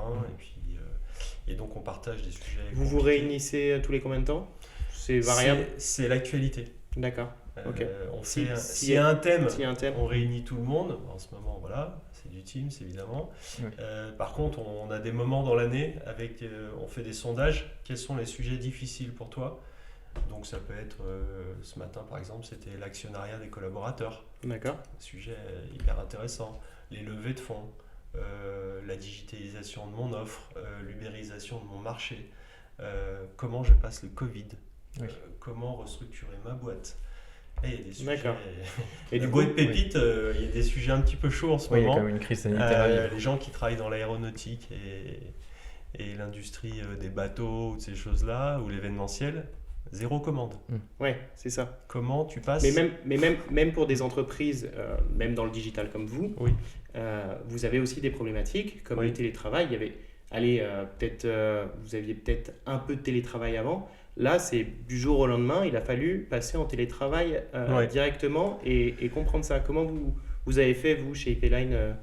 Speaker 1: et donc on partage des sujets.
Speaker 3: Vous vous réunissez tous les combien de temps? C'est variable?
Speaker 1: C'est l'actualité.
Speaker 3: D'accord. Ok.
Speaker 1: S'il y a un thème,
Speaker 3: on
Speaker 1: réunit tout le monde. En ce moment, voilà, c'est du Teams évidemment. Oui. Par contre, on a des moments dans l'année avec, on fait des sondages. Quels sont les sujets difficiles pour toi? Donc ça peut être, ce matin par exemple, c'était l'actionnariat des collaborateurs.
Speaker 3: D'accord.
Speaker 1: Sujet hyper intéressant. Les levées de fonds, la digitalisation de mon offre, l'ubérisation de mon marché, comment je passe le Covid, comment restructurer ma boîte. Et il y a des sujets.
Speaker 3: D'accord.
Speaker 1: Et du coup, pépite, il y a des sujets un petit peu chauds en ce moment.
Speaker 4: Il y a quand même une crise sanitaire.
Speaker 1: Les gens qui travaillent dans l'aéronautique et l'industrie des bateaux ou de ces choses-là, ou l'événementiel. 0 commande.
Speaker 3: Ouais, c'est ça.
Speaker 1: Comment tu passes?
Speaker 3: Mais même pour des entreprises, même dans le digital comme vous, vous avez aussi des problématiques comme le télétravail. Il y avait, vous aviez peut-être un peu de télétravail avant. Là, c'est du jour au lendemain. Il a fallu passer en télétravail directement et comprendre ça. Comment vous avez fait, vous, chez IP-Line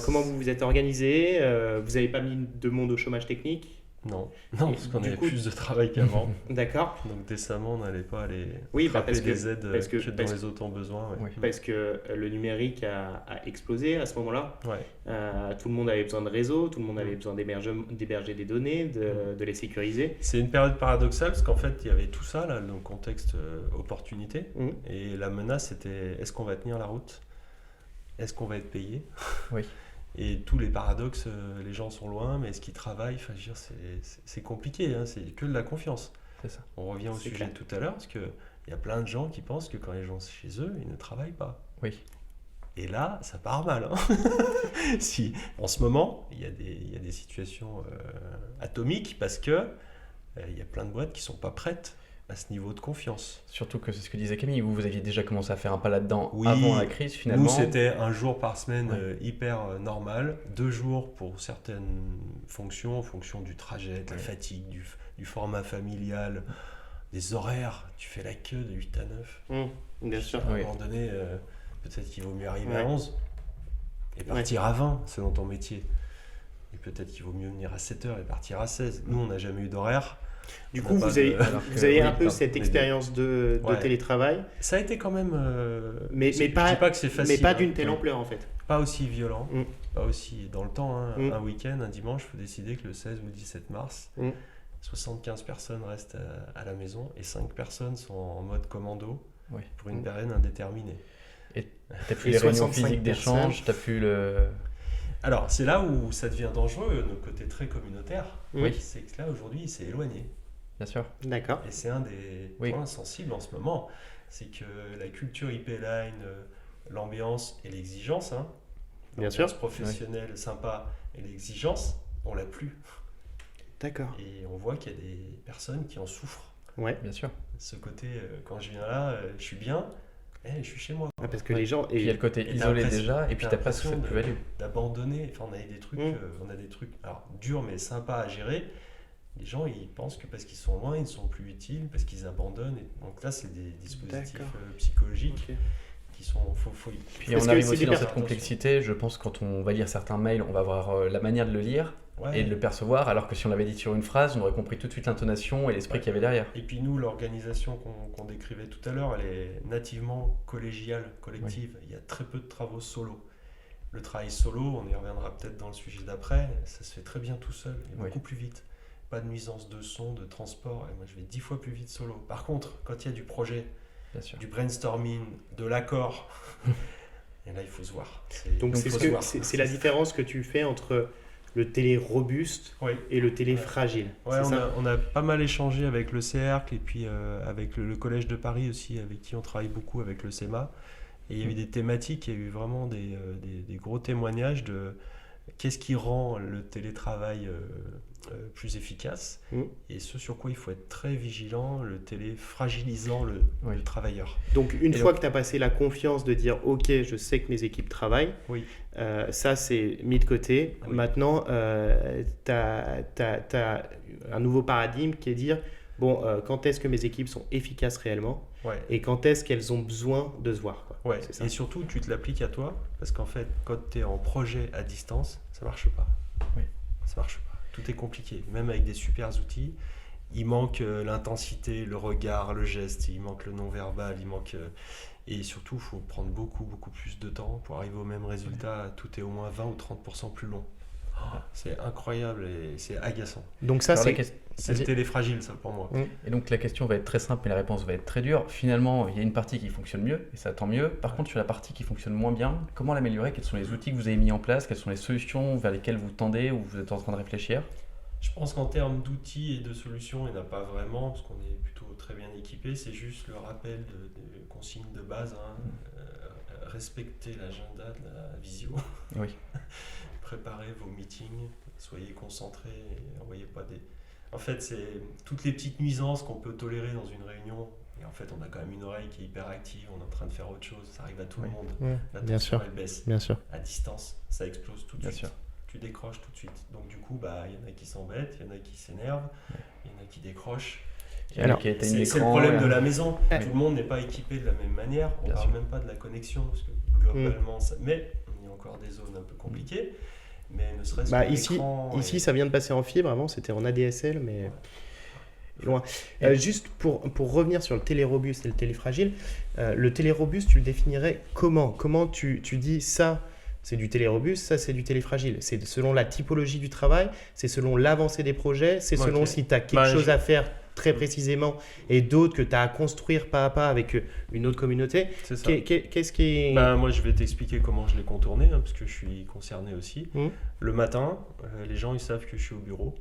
Speaker 3: comment vous vous êtes organisé? Vous n'avez pas mis de monde au chômage technique?
Speaker 1: Non, parce qu'on avait plus de travail qu'avant.
Speaker 3: D'accord.
Speaker 1: Donc décemment, on n'allait pas aller
Speaker 3: frapper
Speaker 1: des aides que dont les autres ont besoin.
Speaker 3: Parce que le numérique a explosé à ce moment-là. Tout le monde avait besoin de réseau, tout le monde avait besoin d'héberger des données, de les sécuriser.
Speaker 1: C'est une période paradoxale parce qu'en fait, il y avait tout ça là, dans le contexte opportunité. Et la menace, c'était est-ce qu'on va tenir la route? Est-ce qu'on va être payé?
Speaker 4: Oui.
Speaker 1: Et tous les paradoxes, les gens sont loin, mais est-ce qu'ils travaillent? Enfin, je veux dire, c'est compliqué, hein, c'est que de la confiance.
Speaker 4: C'est ça.
Speaker 1: On revient au sujet tout à l'heure, parce qu'il y a plein de gens qui pensent que quand les gens sont chez eux, ils ne travaillent pas.
Speaker 4: Oui.
Speaker 1: Et là, ça part mal. Hein. Si, en ce moment, il y a des situations atomiques, parce que il y a plein de boîtes qui ne sont pas prêtes à ce niveau de confiance.
Speaker 4: Surtout que c'est ce que disait Camille, vous aviez déjà commencé à faire un pas là-dedans
Speaker 1: Oui,
Speaker 4: avant la crise finalement.
Speaker 1: Nous, c'était un jour par semaine
Speaker 4: Ouais.
Speaker 1: hyper normal, 2 jours pour certaines fonctions, en fonction du trajet, de la fatigue, du format familial, des horaires. Tu fais la queue de 8 à 9.
Speaker 3: Bien sûr.
Speaker 1: À un
Speaker 4: Oui.
Speaker 1: moment donné, peut-être qu'il vaut mieux arriver
Speaker 3: Ouais.
Speaker 1: à 11 et partir à 20, selon ton métier. Et peut-être qu'il vaut mieux venir à 7h et partir à 16. Nous, on n'a jamais eu d'horaire.
Speaker 3: Du
Speaker 1: On
Speaker 3: coup,
Speaker 1: n'a pas
Speaker 3: vous avez,
Speaker 1: de-
Speaker 4: alors
Speaker 3: vous
Speaker 4: que-
Speaker 3: avez
Speaker 4: oui,
Speaker 3: un peu
Speaker 4: pardon,
Speaker 3: cette
Speaker 1: mais-
Speaker 3: expérience de
Speaker 1: Ouais.
Speaker 3: télétravail,
Speaker 1: Ça a été quand même...
Speaker 3: mais
Speaker 1: je
Speaker 3: pas,
Speaker 1: dis pas que c'est facile.
Speaker 3: mais pas d'une
Speaker 1: hein.
Speaker 3: telle ampleur en fait.
Speaker 1: Pas aussi violent,
Speaker 3: Mm.
Speaker 1: pas aussi dans le temps. Hein.
Speaker 3: Mm.
Speaker 1: Un week-end, un dimanche, il faut décider que le 16 ou le 17 mars,
Speaker 3: Mm.
Speaker 1: 75 personnes restent à la maison et 5 personnes sont en mode commando
Speaker 4: Oui.
Speaker 1: pour une
Speaker 3: Mm.
Speaker 1: période indéterminée.
Speaker 4: T'as plus
Speaker 3: Et
Speaker 4: les réunions
Speaker 3: 65
Speaker 4: physiques d'échange, t'as plus le...
Speaker 1: Alors, c'est là où ça devient dangereux, notre côté très communautaire.
Speaker 3: Oui.
Speaker 1: C'est que là, aujourd'hui, il s'est éloigné.
Speaker 4: Bien sûr.
Speaker 3: D'accord.
Speaker 1: Et c'est un des
Speaker 4: Oui.
Speaker 1: points sensibles en ce moment. C'est que la culture IP Line, l'ambiance et l'exigence, hein,
Speaker 3: Bien
Speaker 1: l'ambiance
Speaker 3: sûr.
Speaker 1: professionnelle, sympa et l'exigence, on l'a plus.
Speaker 3: D'accord.
Speaker 1: Et on voit qu'il y a des personnes qui en souffrent.
Speaker 3: Ouais.
Speaker 4: Bien sûr.
Speaker 1: Ce côté, quand je viens là, je suis bien, je suis chez moi.
Speaker 3: Ah, parce que
Speaker 4: Ouais.
Speaker 3: les gens.
Speaker 4: Puis il y a le côté
Speaker 1: Et t'as
Speaker 4: isolé
Speaker 1: l'impression-
Speaker 4: déjà, et puis
Speaker 1: t'as
Speaker 4: t'as presque
Speaker 1: l'impression
Speaker 4: cette plus-value.
Speaker 1: d'abandonner. Enfin,
Speaker 3: Mm.
Speaker 1: on a des trucs alors, durs mais sympas à gérer. Les gens, ils pensent que parce qu'ils sont loin, ils ne sont plus utiles, parce qu'ils abandonnent. Et donc là, c'est des dispositifs
Speaker 3: D'accord.
Speaker 1: psychologiques
Speaker 3: Ok.
Speaker 1: qui sont... Faut
Speaker 4: Puis
Speaker 3: Parce
Speaker 4: on
Speaker 3: que
Speaker 4: arrive
Speaker 3: c'est
Speaker 4: aussi
Speaker 3: des
Speaker 4: dans cette
Speaker 3: personnes-
Speaker 4: complexité, je pense, quand on va lire certains mails, on va avoir la manière de le lire
Speaker 1: Ouais.
Speaker 4: et de le percevoir, alors que si on l'avait dit sur une phrase, on aurait compris tout de suite l'intonation et l'esprit
Speaker 1: Ouais.
Speaker 4: qu'il y avait derrière.
Speaker 1: Et puis nous, l'organisation qu'on décrivait tout à l'heure, elle est nativement collégiale, collective. Il y a très peu de travaux solo. Le travail solo, on y reviendra peut-être dans le sujet d'après, ça se fait très bien tout seul et
Speaker 4: Oui.
Speaker 1: beaucoup plus vite. Pas de nuisance de son, de transport, et moi je vais 10 fois plus vite solo. Par contre, quand il y a du projet,
Speaker 4: Bien sûr.
Speaker 1: du brainstorming, de l'accord, et là il faut se voir.
Speaker 3: Donc
Speaker 1: il
Speaker 3: c'est
Speaker 1: faut
Speaker 3: ce
Speaker 1: se
Speaker 3: que
Speaker 1: voir.
Speaker 3: c'est la différence que tu fais entre le télé robuste
Speaker 1: Oui.
Speaker 3: et le télé
Speaker 1: Ouais.
Speaker 3: fragile.
Speaker 1: Ouais,
Speaker 3: c'est ça
Speaker 1: on a pas mal échangé avec le CERC et puis avec le Collège de Paris aussi, avec qui on travaille beaucoup avec le CEMA. Et il y a eu des thématiques, il y a eu vraiment des gros témoignages de qu'est-ce qui rend le télétravail plus efficace
Speaker 3: Mm.
Speaker 1: et ce sur quoi il faut être très vigilant, le télé fragilisant
Speaker 4: Oui.
Speaker 1: le travailleur.
Speaker 3: Donc une
Speaker 4: Et
Speaker 3: fois
Speaker 4: donc-
Speaker 3: que tu as passé la confiance de dire ok, je sais que mes équipes travaillent,
Speaker 1: Oui.
Speaker 3: ça c'est mis de côté.
Speaker 1: Oui.
Speaker 3: Maintenant, tu as un nouveau paradigme qui est dire bon, quand est-ce que mes équipes sont efficaces réellement
Speaker 1: Ouais.
Speaker 3: et quand est-ce qu'elles ont besoin de se voir, quoi.
Speaker 1: Ouais,
Speaker 3: C'est ça.
Speaker 1: et surtout, tu te l'appliques à toi, parce qu'en fait, quand tu es en projet à distance, ça marche pas.
Speaker 4: Oui.
Speaker 1: Ça marche pas. Tout est compliqué, même avec des super outils. Il manque l'intensité, le regard, le geste, il manque le non-verbal, il manque... et surtout, il faut prendre beaucoup plus de temps pour arriver au même résultat. Tout est au moins 20 ou 30% plus long. Oh, c'est incroyable et c'est agaçant.
Speaker 3: Donc ça
Speaker 4: Alors, la
Speaker 3: c'est
Speaker 4: question-
Speaker 1: C'est le
Speaker 4: Vas-y.
Speaker 1: téléfragile, ça, pour moi.
Speaker 4: Et donc la question va être très simple, mais la réponse va être très dure. Finalement, il y a une partie qui fonctionne mieux, et ça tant mieux. Par contre, sur la partie qui fonctionne moins bien, comment l'améliorer? Quels sont les outils que vous avez mis en place? Quelles sont les solutions vers lesquelles vous tendez ou vous êtes en train de réfléchir?
Speaker 1: Je pense qu'en termes d'outils et de solutions, il n'y en a pas vraiment, parce qu'on est plutôt très bien équipé. C'est juste le rappel de consignes de base. Hein. Respectez l'agenda de la visio.
Speaker 4: Oui.
Speaker 1: Préparez vos meetings, soyez concentrés et envoyez pas des... En fait, c'est toutes les petites nuisances qu'on peut tolérer dans une réunion. Et en fait, on a quand même une oreille qui est hyper active, on est en train de faire autre chose. Ça arrive à tout le monde.
Speaker 3: bien
Speaker 1: L'attention,
Speaker 3: sûr,
Speaker 1: elle baisse.
Speaker 3: bien sûr.
Speaker 1: À distance, ça explose tout de
Speaker 4: Bien
Speaker 1: suite.
Speaker 4: sûr.
Speaker 1: Tu décroches tout de suite. Donc du coup, il y en a qui s'embêtent, il y en a qui s'énervent, il y en a qui décrochent.
Speaker 4: Il y en a
Speaker 3: Alors,
Speaker 4: qui éteignent
Speaker 1: C'est le
Speaker 4: l'écran,
Speaker 1: problème
Speaker 4: et-
Speaker 1: de la maison.
Speaker 3: Ouais.
Speaker 1: Tout le monde n'est pas équipé de la même manière. On
Speaker 4: Bien
Speaker 1: parle
Speaker 4: sûr.
Speaker 1: même pas de la connexion, parce que globalement, mais il y a encore des zones un peu compliquées. Mais ne serait-ce
Speaker 3: Bah,
Speaker 1: que l'écran
Speaker 3: ici,
Speaker 1: et-
Speaker 3: ça vient de passer en fibre. Avant, c'était en ADSL, mais loin. Juste pour revenir sur le télé robuste et le télé fragile, le télé robuste, tu le définirais comment? Comment tu dis ça, c'est du télé robuste, ça, c'est du télé fragile? C'est selon la typologie du travail, c'est selon l'avancée des projets, c'est selon
Speaker 1: Ok.
Speaker 3: si tu as quelque
Speaker 1: Bah,
Speaker 3: chose
Speaker 1: je-
Speaker 3: à faire très précisément et d'autres que tu as à construire pas à pas avec une autre communauté.
Speaker 1: C'est ça.
Speaker 3: Qu'est-ce qui est...
Speaker 1: Moi, je vais t'expliquer comment je l'ai contourné, hein, parce que je suis concerné aussi. Le matin, les gens, ils savent que je suis au bureau.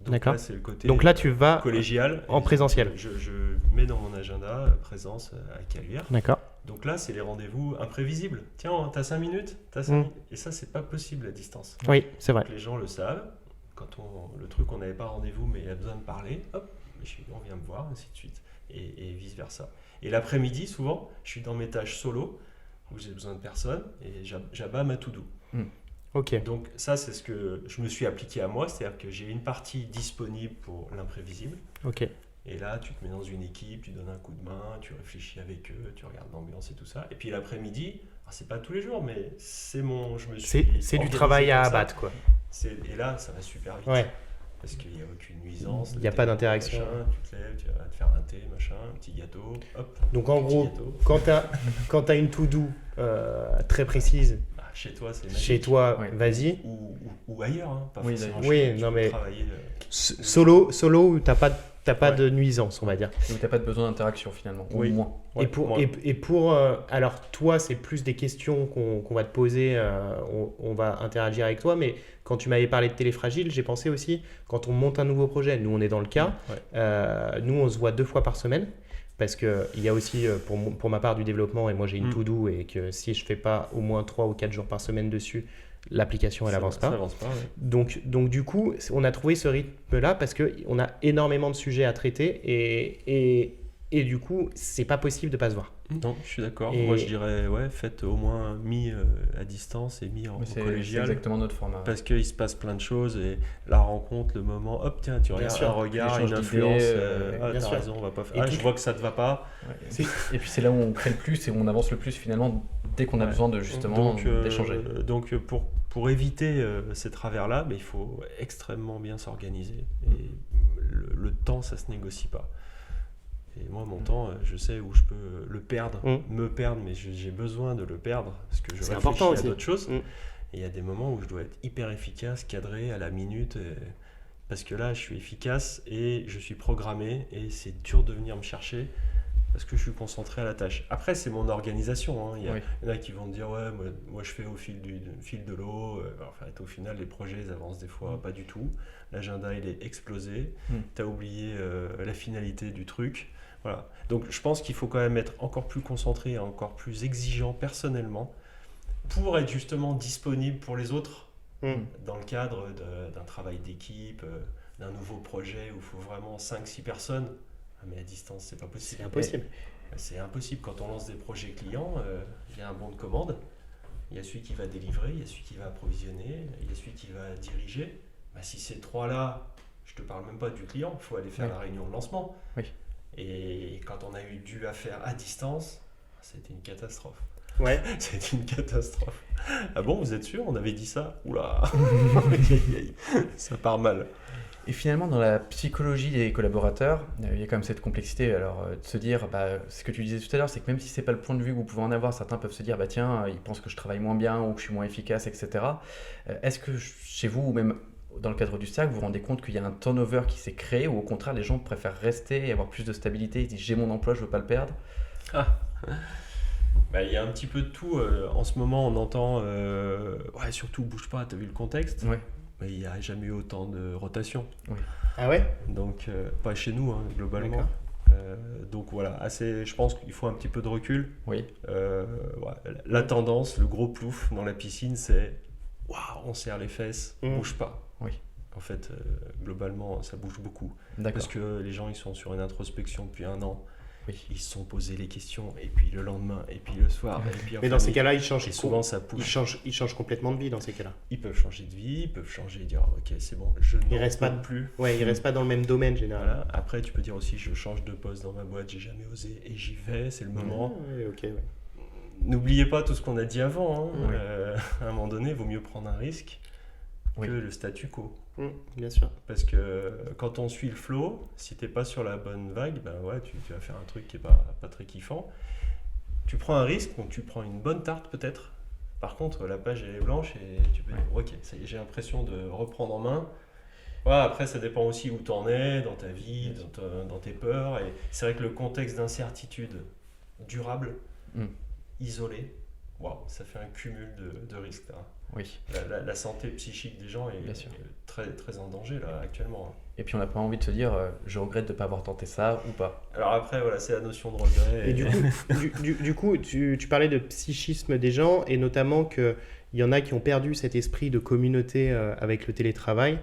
Speaker 1: Donc
Speaker 3: D'accord.
Speaker 1: là, c'est le côté
Speaker 3: Donc là, tu vas
Speaker 1: collégial.
Speaker 3: en présentiel.
Speaker 1: Je mets dans mon agenda présence à Caluire.
Speaker 3: D'accord.
Speaker 1: Donc là, c'est les rendez-vous imprévisibles. Tiens, t'as 5 minutes, t'as 5 minutes. Et ça, c'est pas possible à distance.
Speaker 3: Oui, c'est vrai.
Speaker 1: Donc les gens le savent. Quand le truc, on n'avait pas rendez-vous, mais il a besoin de parler, hop, on vient me voir, ainsi de suite, et vice-versa. Et l'après-midi, souvent, je suis dans mes tâches solo, où j'ai besoin de personne, et j'abats ma to-do.
Speaker 3: Ok.
Speaker 1: Donc ça, c'est ce que je me suis appliqué à moi, c'est-à-dire que j'ai une partie disponible pour l'imprévisible.
Speaker 3: Ok.
Speaker 1: Et là, tu te mets dans une équipe, tu donnes un coup de main, tu réfléchis avec eux, tu regardes l'ambiance et tout ça. Et puis l'après-midi, c'est pas tous les jours, mais c'est
Speaker 3: du travail à abattre, quoi.
Speaker 1: Et là, ça va super vite.
Speaker 3: Ouais.
Speaker 1: Parce qu'il n'y a aucune nuisance.
Speaker 3: Il n'y a pas d'interaction.
Speaker 1: Machin, tu te lèves, tu vas te faire un thé, machin, un petit gâteau, hop.
Speaker 3: Donc en gros, quand tu as une to-do très précise,
Speaker 1: chez toi, c'est magique.
Speaker 3: Chez toi, vas-y.
Speaker 1: Ou ailleurs, hein, pas forcément
Speaker 3: chez toi.
Speaker 1: mais
Speaker 3: travailler. Solo où tu n'as pas de nuisance, on va dire.
Speaker 4: Donc tu n'as pas de besoin d'interaction finalement, ou moins.
Speaker 3: Et pour alors toi, c'est plus des questions qu'on va te poser, on va interagir avec toi, mais quand tu m'avais parlé de Téléfragile, j'ai pensé aussi, quand on monte un nouveau projet, nous on est dans le cas, nous on se voit 2 fois par semaine, parce qu'il y a aussi pour ma part du développement, et moi j'ai une to-do, et que si je ne fais pas au moins 3 ou 4 jours par semaine dessus, l'application elle n'avance pas. Donc du coup, on a trouvé ce rythme-là parce qu'on a énormément de sujets à traiter, et du coup, c'est pas possible de pas se voir.
Speaker 1: Non, je suis d'accord. Moi, je dirais, faites au moins mi à distance et mi en collégial.
Speaker 4: C'est exactement notre format.
Speaker 1: Parce qu'il se passe plein de choses et la rencontre, le moment, hop, tiens, tu regardes un regard, une influence. T'as raison, on va pas faire. Je vois que ça te va pas.
Speaker 4: Et puis c'est là où on crée le plus et où on avance le plus finalement dès qu'on a besoin de justement d'échanger.
Speaker 1: Donc pour éviter ces travers-là, il faut extrêmement bien s'organiser. Et le temps, ça se négocie pas. Et moi, mon temps, je sais où je peux le perdre, me perdre, mais j'ai besoin de le perdre parce que je réfléchis à d'autres choses. Et il y a des moments où je dois être hyper efficace, cadré à la minute, parce que là, je suis efficace et je suis programmé et c'est dur de venir me chercher parce que je suis concentré à la tâche. Après, c'est mon organisation. Hein. Il y en a qui vont me dire, moi je fais au fil de l'eau. Au final, les projets ils avancent des fois pas du tout. L'agenda, il est explosé. Tu as oublié la finalité du truc. Voilà. Donc je pense qu'il faut quand même être encore plus concentré, encore plus exigeant personnellement pour être justement disponible pour les autres dans le cadre d'un travail d'équipe, d'un nouveau projet où il faut vraiment 5-6 personnes. Mais à distance, c'est pas possible.
Speaker 3: C'est impossible.
Speaker 1: C'est impossible. Quand on lance des projets clients, il y a un bon de commande, il y a celui qui va délivrer, il y a celui qui va approvisionner, il y a celui qui va diriger. Si ces 3-là, je te parle même pas du client, il faut aller faire la réunion de lancement. Et quand on a eu dû à faire à distance, c'était une catastrophe.
Speaker 3: Ouais.
Speaker 1: C'était une catastrophe. Ah bon, vous êtes sûr? On avait dit ça? Oula. Ça part mal.
Speaker 4: Et finalement, dans la psychologie des collaborateurs, il y a quand même cette complexité. Alors, de se dire, ce que tu disais tout à l'heure, c'est que même si ce n'est pas le point de vue que vous pouvez en avoir, certains peuvent se dire, tiens, ils pensent que je travaille moins bien ou que je suis moins efficace, etc. Est-ce que chez vous, ou même dans le cadre du cercle, vous vous rendez compte qu'il y a un turnover qui s'est créé, ou au contraire, les gens préfèrent rester et avoir plus de stabilité, ils disent, j'ai mon emploi, je ne veux pas le perdre?
Speaker 1: Il y a un petit peu de tout. En ce moment, on entend surtout bouge pas, tu as vu le contexte? Mais il n'y a jamais eu autant de rotation.
Speaker 3: Ah ouais?
Speaker 1: Donc, pas chez nous, globalement. Donc voilà, je pense qu'il faut un petit peu de recul. La tendance, le gros plouf dans la piscine, c'est on serre les fesses, bouge pas. En fait, globalement, ça bouge beaucoup. Parce que les gens, ils sont sur une introspection depuis 1 an. Ils se sont posés les questions, et puis le lendemain, et puis le soir. Et puis,
Speaker 3: mais dans ces cas-là, ils changent.
Speaker 1: Et souvent, ça pousse.
Speaker 3: Ils changent complètement de vie dans ces cas-là.
Speaker 1: Ils peuvent changer de vie, ils peuvent changer et dire ok, c'est bon, ils restent pas plus.
Speaker 3: Ils restent pas dans le même domaine généralement.
Speaker 1: Voilà. Après, tu peux dire aussi je change de poste dans ma boîte, j'ai jamais osé et j'y vais, c'est le moment. N'oubliez pas tout ce qu'on a dit avant. À un moment donné, il vaut mieux prendre un risque que le statu quo.
Speaker 3: Bien sûr.
Speaker 1: Parce que quand on suit le flow, si t'es pas sur la bonne vague, tu vas faire un truc qui est pas très kiffant. Tu prends un risque, donc tu prends une bonne tarte peut-être. Par contre, la page elle est blanche et tu peux dire ok, ça y est, j'ai l'impression de reprendre en main. Après, ça dépend aussi où tu en es dans ta vie, dans tes peurs. Et c'est vrai que le contexte d'incertitude durable, isolé, ça fait un cumul de risques. Là. La santé psychique des gens est très, très en danger là, actuellement.
Speaker 4: Et puis on n'a pas envie de se dire je regrette de ne pas avoir tenté ça ou pas.
Speaker 1: Alors après, c'est la notion de regret.
Speaker 3: Et du coup, tu parlais de psychisme des gens, et notamment qu'il il y en a qui ont perdu cet esprit de communauté avec le télétravail.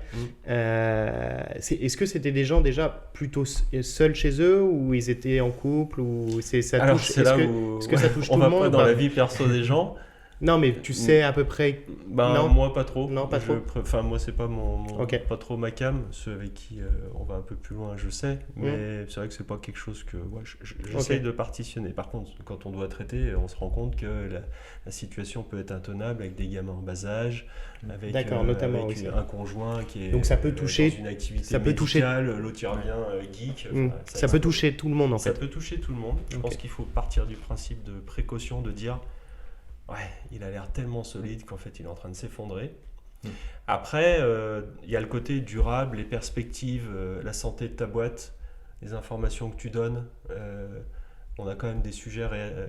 Speaker 3: Est-ce que c'était des gens déjà plutôt seuls chez eux ou ils étaient en couple ou
Speaker 1: Alors, c'est là où
Speaker 3: est-ce que ça touche
Speaker 1: on
Speaker 3: tout
Speaker 1: va
Speaker 3: le monde
Speaker 1: pas dans la vie perso des gens.
Speaker 3: Non, mais tu sais à peu près. Non.
Speaker 1: Moi pas trop.
Speaker 3: Non, pas trop.
Speaker 1: Enfin, moi c'est pas
Speaker 3: Ok.
Speaker 1: pas trop ma cam. Ceux avec qui on va un peu plus loin, je sais. Mais c'est vrai que c'est pas quelque chose que j'essaye de partitionner. Par contre, quand on doit traiter, on se rend compte que la situation peut être intenable avec des gamins en bas âge, avec,
Speaker 3: notamment
Speaker 1: avec
Speaker 3: aussi.
Speaker 1: un conjoint qui est
Speaker 3: Donc ça peut toucher.
Speaker 1: dans une activité
Speaker 3: ça peut toucher.
Speaker 1: médicale, l'autre il revient geek.
Speaker 3: Ça peut toucher tout le monde en
Speaker 1: Ça
Speaker 3: fait.
Speaker 1: peut toucher tout le monde. Je pense qu'il faut partir du principe de précaution, de dire ouais, il a l'air tellement solide qu'en fait il est en train de s'effondrer. Après, il y a le côté durable, les perspectives, la santé de ta boîte, les informations que tu donnes. On a quand même des sujets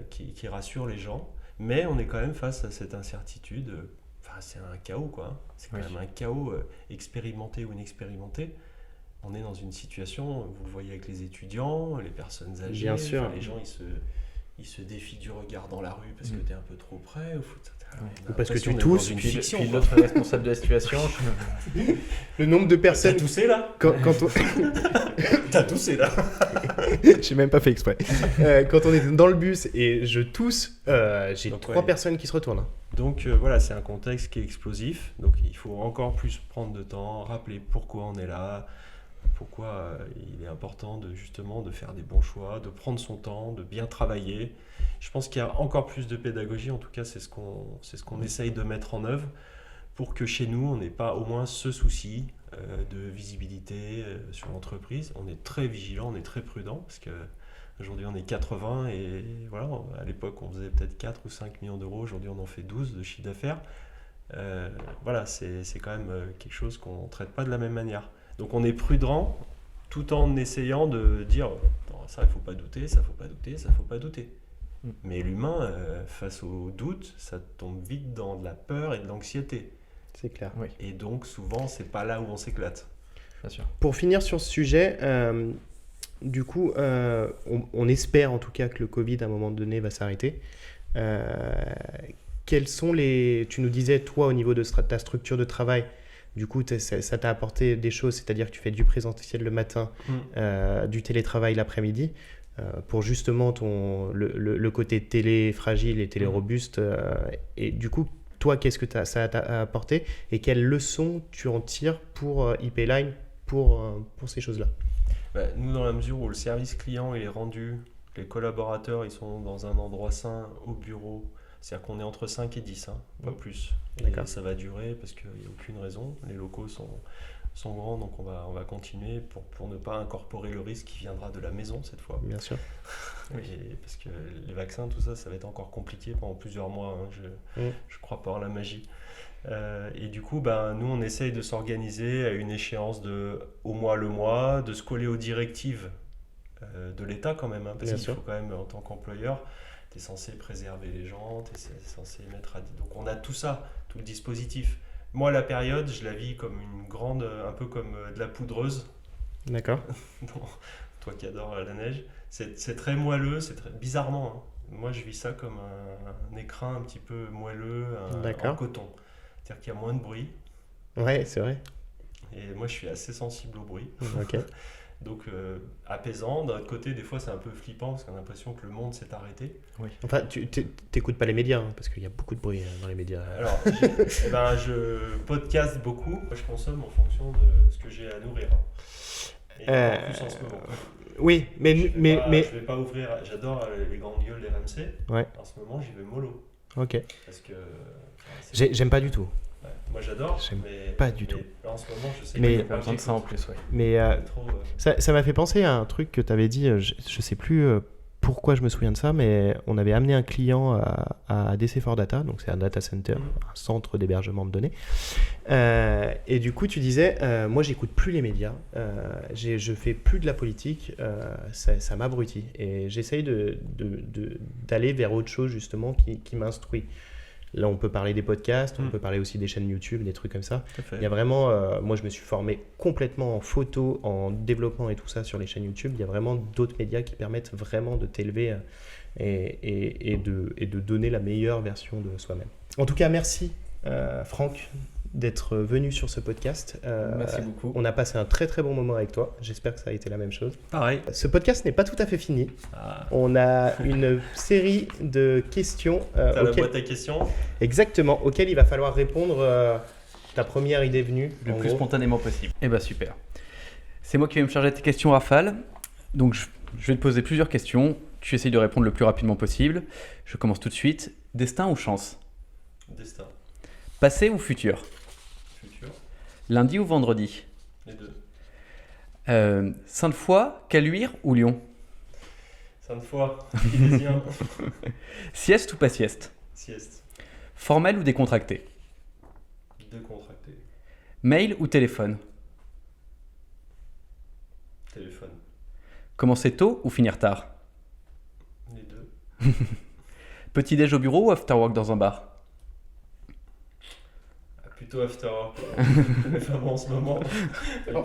Speaker 1: qui rassurent les gens, mais on est quand même face à cette incertitude. Enfin, c'est un chaos, quoi. C'est quand même un chaos expérimenté ou inexpérimenté. On est dans une situation, vous le voyez avec les étudiants, les personnes âgées,
Speaker 3: Bien sûr.
Speaker 1: les gens ils se défient du regard dans la rue parce que tu es un peu trop près.
Speaker 3: Ou parce que tu tousses.
Speaker 4: Puis l'autre responsable de la situation.
Speaker 3: Le nombre de personnes.
Speaker 1: T'as toussé là
Speaker 3: Quand on...
Speaker 1: T'as toussé là
Speaker 3: J'ai même pas fait exprès. Quand on est dans le bus et je tousse, j'ai
Speaker 1: Donc,
Speaker 3: 3 personnes qui se retournent.
Speaker 1: Donc voilà, c'est un contexte qui est explosif. Donc il faut encore plus prendre de temps, rappeler pourquoi on est là, pourquoi il est important justement de faire des bons choix, de prendre son temps, de bien travailler. Je pense qu'il y a encore plus de pédagogie, en tout cas c'est ce qu'on essaye de mettre en œuvre pour que chez nous on n'ait pas au moins ce souci de visibilité sur l'entreprise. On est très vigilant, on est très prudent parce qu'aujourd'hui on est 80 et voilà, à l'époque on faisait peut-être 4 ou 5 millions d'euros, aujourd'hui on en fait 12 de chiffre d'affaires. Voilà, c'est quand même quelque chose qu'on ne traite pas de la même manière. Donc on est prudent tout en essayant de dire ça il ne faut pas douter, ça il ne faut pas douter, ça il ne faut pas douter. Mais l'humain, face au doute, ça tombe vite dans de la peur et de l'anxiété.
Speaker 3: C'est clair.
Speaker 4: Oui.
Speaker 1: Et donc souvent c'est pas là où on s'éclate.
Speaker 4: Bien sûr.
Speaker 3: Pour finir sur ce sujet, du coup, on espère en tout cas que le Covid à un moment donné va s'arrêter. Quels sont les... Tu nous disais, toi, au niveau de ta structure de travail, du coup, ça t'a apporté des choses, c'est-à-dire que tu fais du présentiel le matin, du télétravail l'après-midi, pour justement le côté télé fragile et télé robuste. Et du coup, toi, qu'est-ce que ça t'a apporté et quelles leçons tu en tires pour IP Line, pour ces choses-là?
Speaker 1: Nous, dans la mesure où le service client il est rendu, les collaborateurs ils sont dans un endroit sain au bureau, c'est-à-dire qu'on est entre 5 et 10, pas plus. Et ça va durer parce qu'il n'y a aucune raison. Les locaux sont grands, donc on va continuer pour ne pas incorporer le risque qui viendra de la maison cette fois.
Speaker 3: Bien sûr.
Speaker 1: Et parce que les vaccins, tout ça, ça va être encore compliqué pendant plusieurs mois. Je crois pas en la magie. Et du coup, nous, on essaye de s'organiser à une échéance au mois le mois, de se coller aux directives de l'État quand même, parce qu'il faut quand même, en tant qu'employeur, tu es censé préserver les gens, tu es censé mettre à... Donc on a tout ça, tout le dispositif. Moi, la période, je la vis comme une grande, un peu comme de la poudreuse.
Speaker 3: D'accord.
Speaker 1: Toi qui adores la neige, c'est très moelleux, c'est très bizarrement. Moi, je vis ça comme un écrin un petit peu moelleux, en coton. C'est-à-dire qu'il y a moins de bruit.
Speaker 3: Ouais, c'est vrai.
Speaker 1: Et moi, je suis assez sensible au bruit.
Speaker 3: Ok.
Speaker 1: Donc, apaisant. D'un autre côté, des fois, c'est un peu flippant parce qu'on a l'impression que le monde s'est arrêté.
Speaker 3: Oui. Enfin, tu n'écoutes pas les médias, parce qu'il y a beaucoup de bruit dans les médias.
Speaker 1: Alors, je podcast beaucoup. Moi, je consomme en fonction de ce que j'ai à nourrir. Et en plus, en ce moment.
Speaker 3: Oui, mais...
Speaker 1: Je vais pas ouvrir... J'adore les grandes gueules des RMC.
Speaker 3: Ouais.
Speaker 1: En ce moment, j'y vais mollo.
Speaker 3: Ok.
Speaker 1: Parce que...
Speaker 3: J'aime pas du tout.
Speaker 1: Ouais. Moi, j'adore,
Speaker 3: pas du tout.
Speaker 1: Là, en ce moment, je sais
Speaker 4: qu'il y a besoin de ça en plus. Ouais.
Speaker 3: Mais ça m'a fait penser à un truc que tu avais dit, je sais plus pourquoi je me souviens de ça, mais on avait amené un client à DC for Data, donc c'est un data center, un centre d'hébergement de données. Et du coup, tu disais, moi, j'écoute plus les médias, je fais plus de la politique, ça m'abrutit. Et j'essaye d'aller vers autre chose, justement, qui m'instruit. Là, on peut parler des podcasts, on peut parler aussi des chaînes YouTube, des trucs comme ça. Il y a vraiment, moi, je me suis formé complètement en photo, en développement et tout ça sur les chaînes YouTube. Il y a vraiment d'autres médias qui permettent vraiment de t'élever et de donner la meilleure version de soi-même. En tout cas, merci Franck, d'être venu sur ce podcast.
Speaker 4: Merci beaucoup.
Speaker 3: On a passé un très très bon moment avec toi. J'espère que ça a été la même chose.
Speaker 1: Pareil.
Speaker 3: Ce podcast n'est pas tout à fait fini.
Speaker 1: Ah,
Speaker 3: On a une série de questions
Speaker 1: t'as la boîte à questions.
Speaker 3: exactement, auxquelles il va falloir répondre. Ta première idée venue.
Speaker 4: Le
Speaker 3: en
Speaker 4: plus
Speaker 3: gros.
Speaker 4: spontanément possible. Eh ben super. C'est moi qui vais me charger de tes questions rafales. Donc je vais te poser plusieurs questions. Tu essayes de répondre le plus rapidement possible. Je commence tout de suite. Destin ou chance?
Speaker 1: Destin.
Speaker 4: Passé ou futur?
Speaker 1: Futur.
Speaker 4: Lundi ou vendredi?
Speaker 1: Les deux.
Speaker 4: Sainte-Foy, Caluire ou Lyon?
Speaker 1: Sainte-Foy. Kinésiens.
Speaker 4: Sieste ou pas sieste?
Speaker 1: Sieste.
Speaker 4: Formel ou décontracté?
Speaker 1: Décontracté.
Speaker 4: Mail ou téléphone?
Speaker 1: Téléphone.
Speaker 4: Commencer tôt ou finir tard?
Speaker 1: Les deux.
Speaker 4: Petit déj au bureau ou after work dans un bar?
Speaker 1: Plutôt after work. Enfin bon, en ce moment.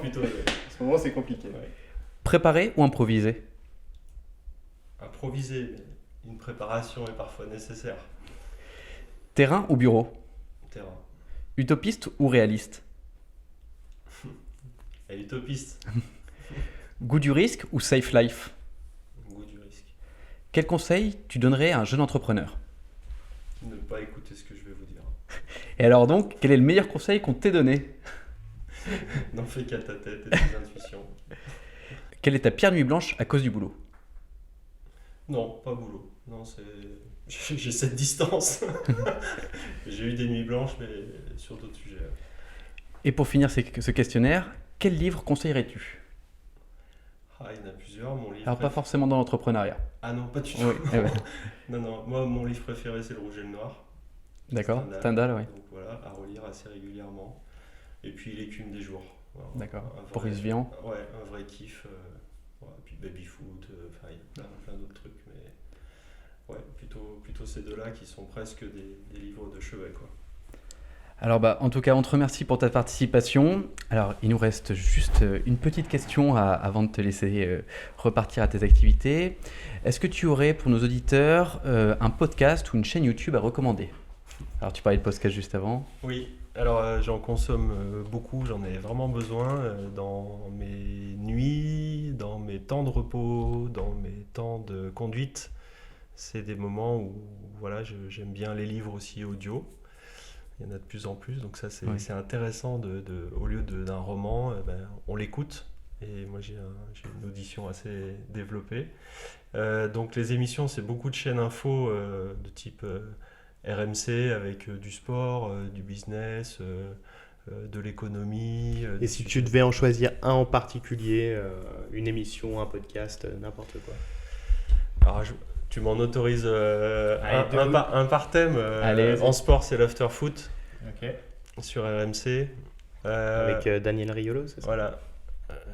Speaker 1: Plutôt.
Speaker 3: En ce moment, c'est compliqué.
Speaker 1: Ouais.
Speaker 4: Préparé ou improvisé?
Speaker 1: Improviser, mais une préparation est parfois nécessaire.
Speaker 4: Terrain ou bureau?
Speaker 1: Terrain.
Speaker 4: Utopiste ou réaliste?
Speaker 1: Et utopiste.
Speaker 4: Goût du risque ou safe life?
Speaker 1: Goût du risque.
Speaker 4: Quel conseil tu donnerais à un jeune entrepreneur?
Speaker 1: Ne pas écouter ce que je vais vous dire.
Speaker 4: Et alors donc, quel est le meilleur conseil qu'on t'ait donné?
Speaker 1: N'en fais qu'à ta tête et tes intuitions.
Speaker 4: Quelle est ta pire nuit blanche à cause du boulot?
Speaker 1: Non, pas boulot. Non, c'est. J'ai cette distance. J'ai eu des nuits blanches, mais sur d'autres sujets.
Speaker 4: Et pour finir ce questionnaire, quel livre conseillerais-tu?
Speaker 1: Ah, il y en a plusieurs. Mon livre.
Speaker 4: Alors pas forcément dans l'entrepreneuriat.
Speaker 1: Ah non, pas du tout.
Speaker 4: Oui, eh ben,
Speaker 1: Non, non. Moi, mon livre préféré, c'est Le Rouge et le Noir.
Speaker 4: d'accord,
Speaker 1: Stendhal.
Speaker 4: Stendhal, oui.
Speaker 1: Donc voilà, à relire assez régulièrement. Et puis L'écume des jours. Voilà.
Speaker 4: D'accord.
Speaker 1: Un vrai-
Speaker 4: Boris Vian.
Speaker 1: Ouais, un vrai kiff. Ouais, puis Baby Foot, enfin, il y a plein d'autres trucs. Mais ouais, plutôt ces deux-là qui sont presque des livres de chevet, quoi.
Speaker 4: Alors en tout cas, on te remercie pour ta participation. Alors il nous reste juste une petite question avant de te laisser repartir à tes activités. Est-ce que tu aurais pour nos auditeurs un podcast ou une chaîne YouTube à recommander? Alors tu parlais de podcast juste avant.
Speaker 1: Oui, alors j'en consomme beaucoup, j'en ai vraiment besoin dans mes nuits, dans mes temps de repos, dans mes temps de conduite. C'est des moments où voilà, j'aime bien les livres aussi audio. Il y en a de plus en plus, donc ça c'est
Speaker 4: Oui.
Speaker 1: c'est intéressant au lieu d'un roman, on l'écoute. Et moi j'ai une audition assez développée. Donc les émissions, c'est beaucoup de chaînes info de type RMC avec du sport, du business, de l'économie.
Speaker 3: Et si tu devais en choisir un en particulier, une émission, un podcast, n'importe quoi.
Speaker 1: Alors, tu m'en autorises
Speaker 3: Allez,
Speaker 1: un par thème.
Speaker 4: Allez,
Speaker 1: en sport, c'est l'after-foot
Speaker 3: Ok.
Speaker 1: sur RMC.
Speaker 3: Avec Daniel Riolo, c'est ça?
Speaker 1: Voilà,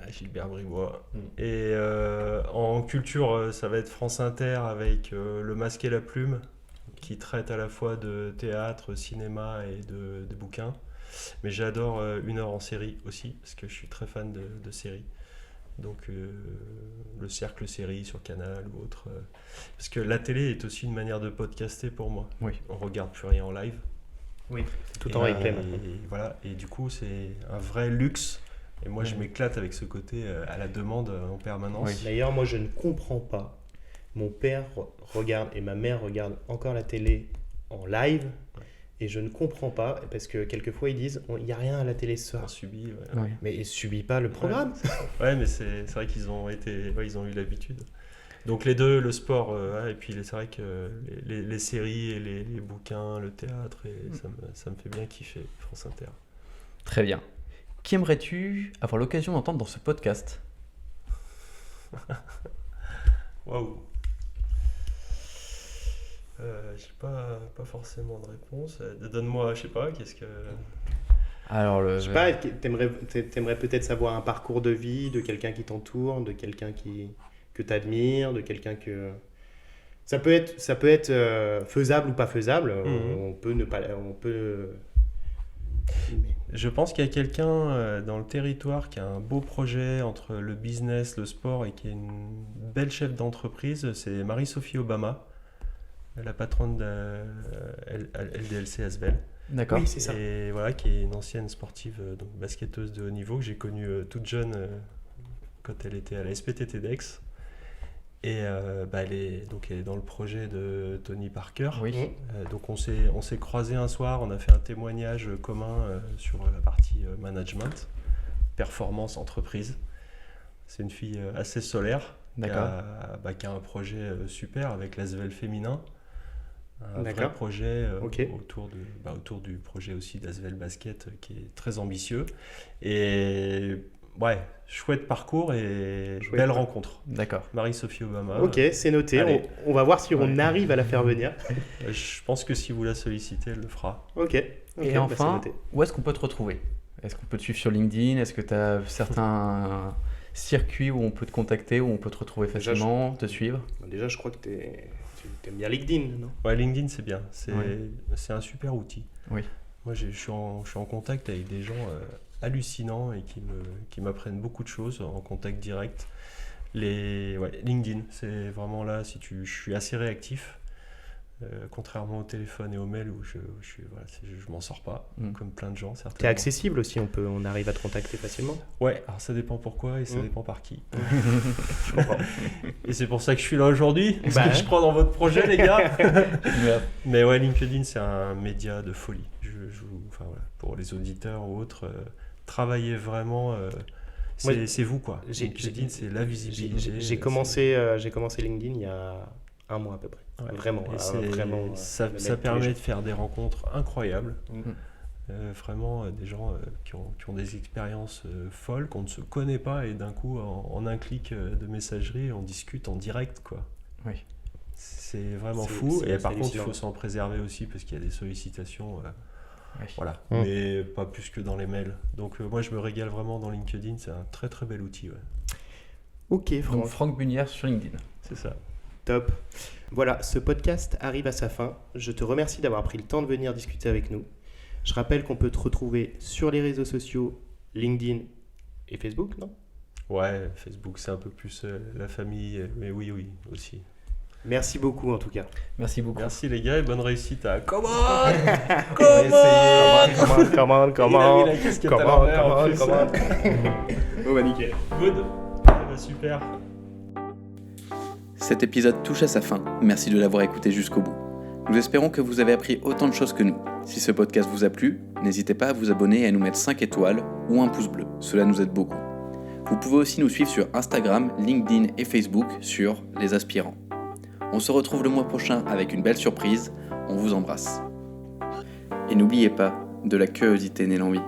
Speaker 1: Gilbert Bribois.
Speaker 3: Mm.
Speaker 1: Et en culture, ça va être France Inter avec Le Masque et la Plume, qui traite à la fois de théâtre, cinéma et de bouquins. Mais j'adore Une heure en série aussi, parce que je suis très fan de séries. Donc le cercle série sur Canal ou autre. Parce que la télé est aussi une manière de podcaster pour moi.
Speaker 4: Oui.
Speaker 1: On regarde plus rien en live.
Speaker 3: Oui, tout en replay
Speaker 1: Et
Speaker 3: maintenant.
Speaker 1: voilà, et du coup c'est un vrai luxe. Et moi je m'éclate avec ce côté à la demande en permanence.
Speaker 4: Oui.
Speaker 3: D'ailleurs, moi je ne comprends pas. Mon père regarde et ma mère regarde encore la télé en live. Et je ne comprends pas, parce que quelquefois ils disent il n'y a rien à la télé ce soir.
Speaker 1: On subit. Ouais.
Speaker 4: Oui.
Speaker 3: Mais ils subissent pas le programme.
Speaker 1: Ouais, mais c'est vrai qu'ils ont ils ont eu l'habitude. Donc les deux, le sport, et puis c'est vrai que les séries et les bouquins, le théâtre, et ça me fait bien kiffer, France Inter.
Speaker 4: Très bien. Qui aimerais-tu avoir l'occasion d'entendre dans ce podcast?
Speaker 1: Waouh. J'ai pas forcément de réponse. Donne-moi, je sais pas, qu'est-ce que...
Speaker 4: Alors
Speaker 3: Je sais pas, t'aimerais peut-être savoir un parcours de vie de quelqu'un qui t'entoure, de quelqu'un que t'admires, de quelqu'un que... Ça peut être faisable ou pas faisable. On peut ne pas...
Speaker 1: Je pense qu'il y a quelqu'un dans le territoire qui a un beau projet entre le business, le sport et qui est une belle chef d'entreprise. C'est Marie-Sophie Obama, la patronne de LDLC Asbel.
Speaker 4: D'accord.
Speaker 3: Oui, c'est ça.
Speaker 1: Et voilà, qui est une ancienne sportive, donc basketteuse de haut niveau, que j'ai connue toute jeune quand elle était à la SPTT d'Aix. Et elle est dans le projet de Tony Parker.
Speaker 4: Oui.
Speaker 1: Donc on s'est croisés un soir, on a fait un témoignage commun sur la partie management, performance, entreprise. C'est une fille assez solaire, qui a un projet super avec l'ASVEL féminin. Un vrai projet autour du projet aussi d'ASVEL Basket qui est très ambitieux. Et ouais, chouette parcours et belle rencontre.
Speaker 4: D'accord.
Speaker 1: Marie-Sophie Obama.
Speaker 3: Ok, c'est noté. On va voir si on arrive à la faire venir.
Speaker 1: Je pense que si vous la sollicitez, elle le fera.
Speaker 3: Ok.
Speaker 4: Et enfin, où est-ce qu'on peut te retrouver ? Est-ce qu'on peut te suivre sur LinkedIn ? Est-ce que tu as certains circuits où on peut te contacter, où on peut te retrouver facilement, te suivre ?
Speaker 3: Déjà, je crois que tu aimes bien LinkedIn, non ?
Speaker 1: Ouais, LinkedIn, c'est bien. C'est un super outil.
Speaker 4: Oui.
Speaker 1: Moi, je suis en contact avec des gens hallucinants et qui m'apprennent beaucoup de choses en contact direct. LinkedIn, c'est vraiment là, je suis assez réactif. Contrairement au téléphone et au mail où je m'en sors pas, comme plein de gens certainement.
Speaker 3: T'es accessible aussi, on arrive à te contacter facilement.
Speaker 1: Ouais, alors ça dépend pourquoi et ça dépend par qui. Je comprends. Et c'est pour ça que je suis là aujourd'hui, parce que je crois dans votre projet les gars. Mais ouais, LinkedIn c'est un média de folie. Pour les auditeurs ou autres, travaillez vraiment... c'est vous quoi. LinkedIn c'est la visibilité.
Speaker 3: J'ai commencé LinkedIn il y a 1 mois à peu près.
Speaker 1: Ouais.
Speaker 3: Vraiment.
Speaker 1: Ça permet de faire des rencontres incroyables. Vraiment des gens qui ont des expériences folles qu'on ne se connaît pas et d'un coup en un clic de messagerie on discute en direct quoi.
Speaker 4: Oui.
Speaker 1: C'est vraiment fou et par contre il faut s'en préserver aussi parce qu'il y a des sollicitations voilà, mais pas plus que dans les mails. Donc moi je me régale vraiment dans LinkedIn, c'est un très très bel outil. Ouais.
Speaker 3: Ok Franck.
Speaker 4: Donc Franck Bunière sur LinkedIn.
Speaker 1: C'est ça.
Speaker 3: Top. Voilà, ce podcast arrive à sa fin. Je te remercie d'avoir pris le temps de venir discuter avec nous. Je rappelle qu'on peut te retrouver sur les réseaux sociaux, LinkedIn et Facebook, non ?
Speaker 1: Ouais, Facebook c'est un peu plus la famille, mais oui aussi.
Speaker 3: Merci beaucoup en tout cas.
Speaker 4: Merci beaucoup.
Speaker 1: Merci les gars et bonne réussite à Comment
Speaker 3: Oh bah nickel.
Speaker 1: Good. Super.
Speaker 2: Cet épisode touche à sa fin. Merci de l'avoir écouté jusqu'au bout. Nous espérons que vous avez appris autant de choses que nous. Si ce podcast vous a plu, n'hésitez pas à vous abonner et à nous mettre 5 étoiles ou un pouce bleu. Cela nous aide beaucoup. Vous pouvez aussi nous suivre sur Instagram, LinkedIn et Facebook sur Les Aspirants. On se retrouve le mois prochain avec une belle surprise. On vous embrasse. Et n'oubliez pas, de la curiosité naît l'envie.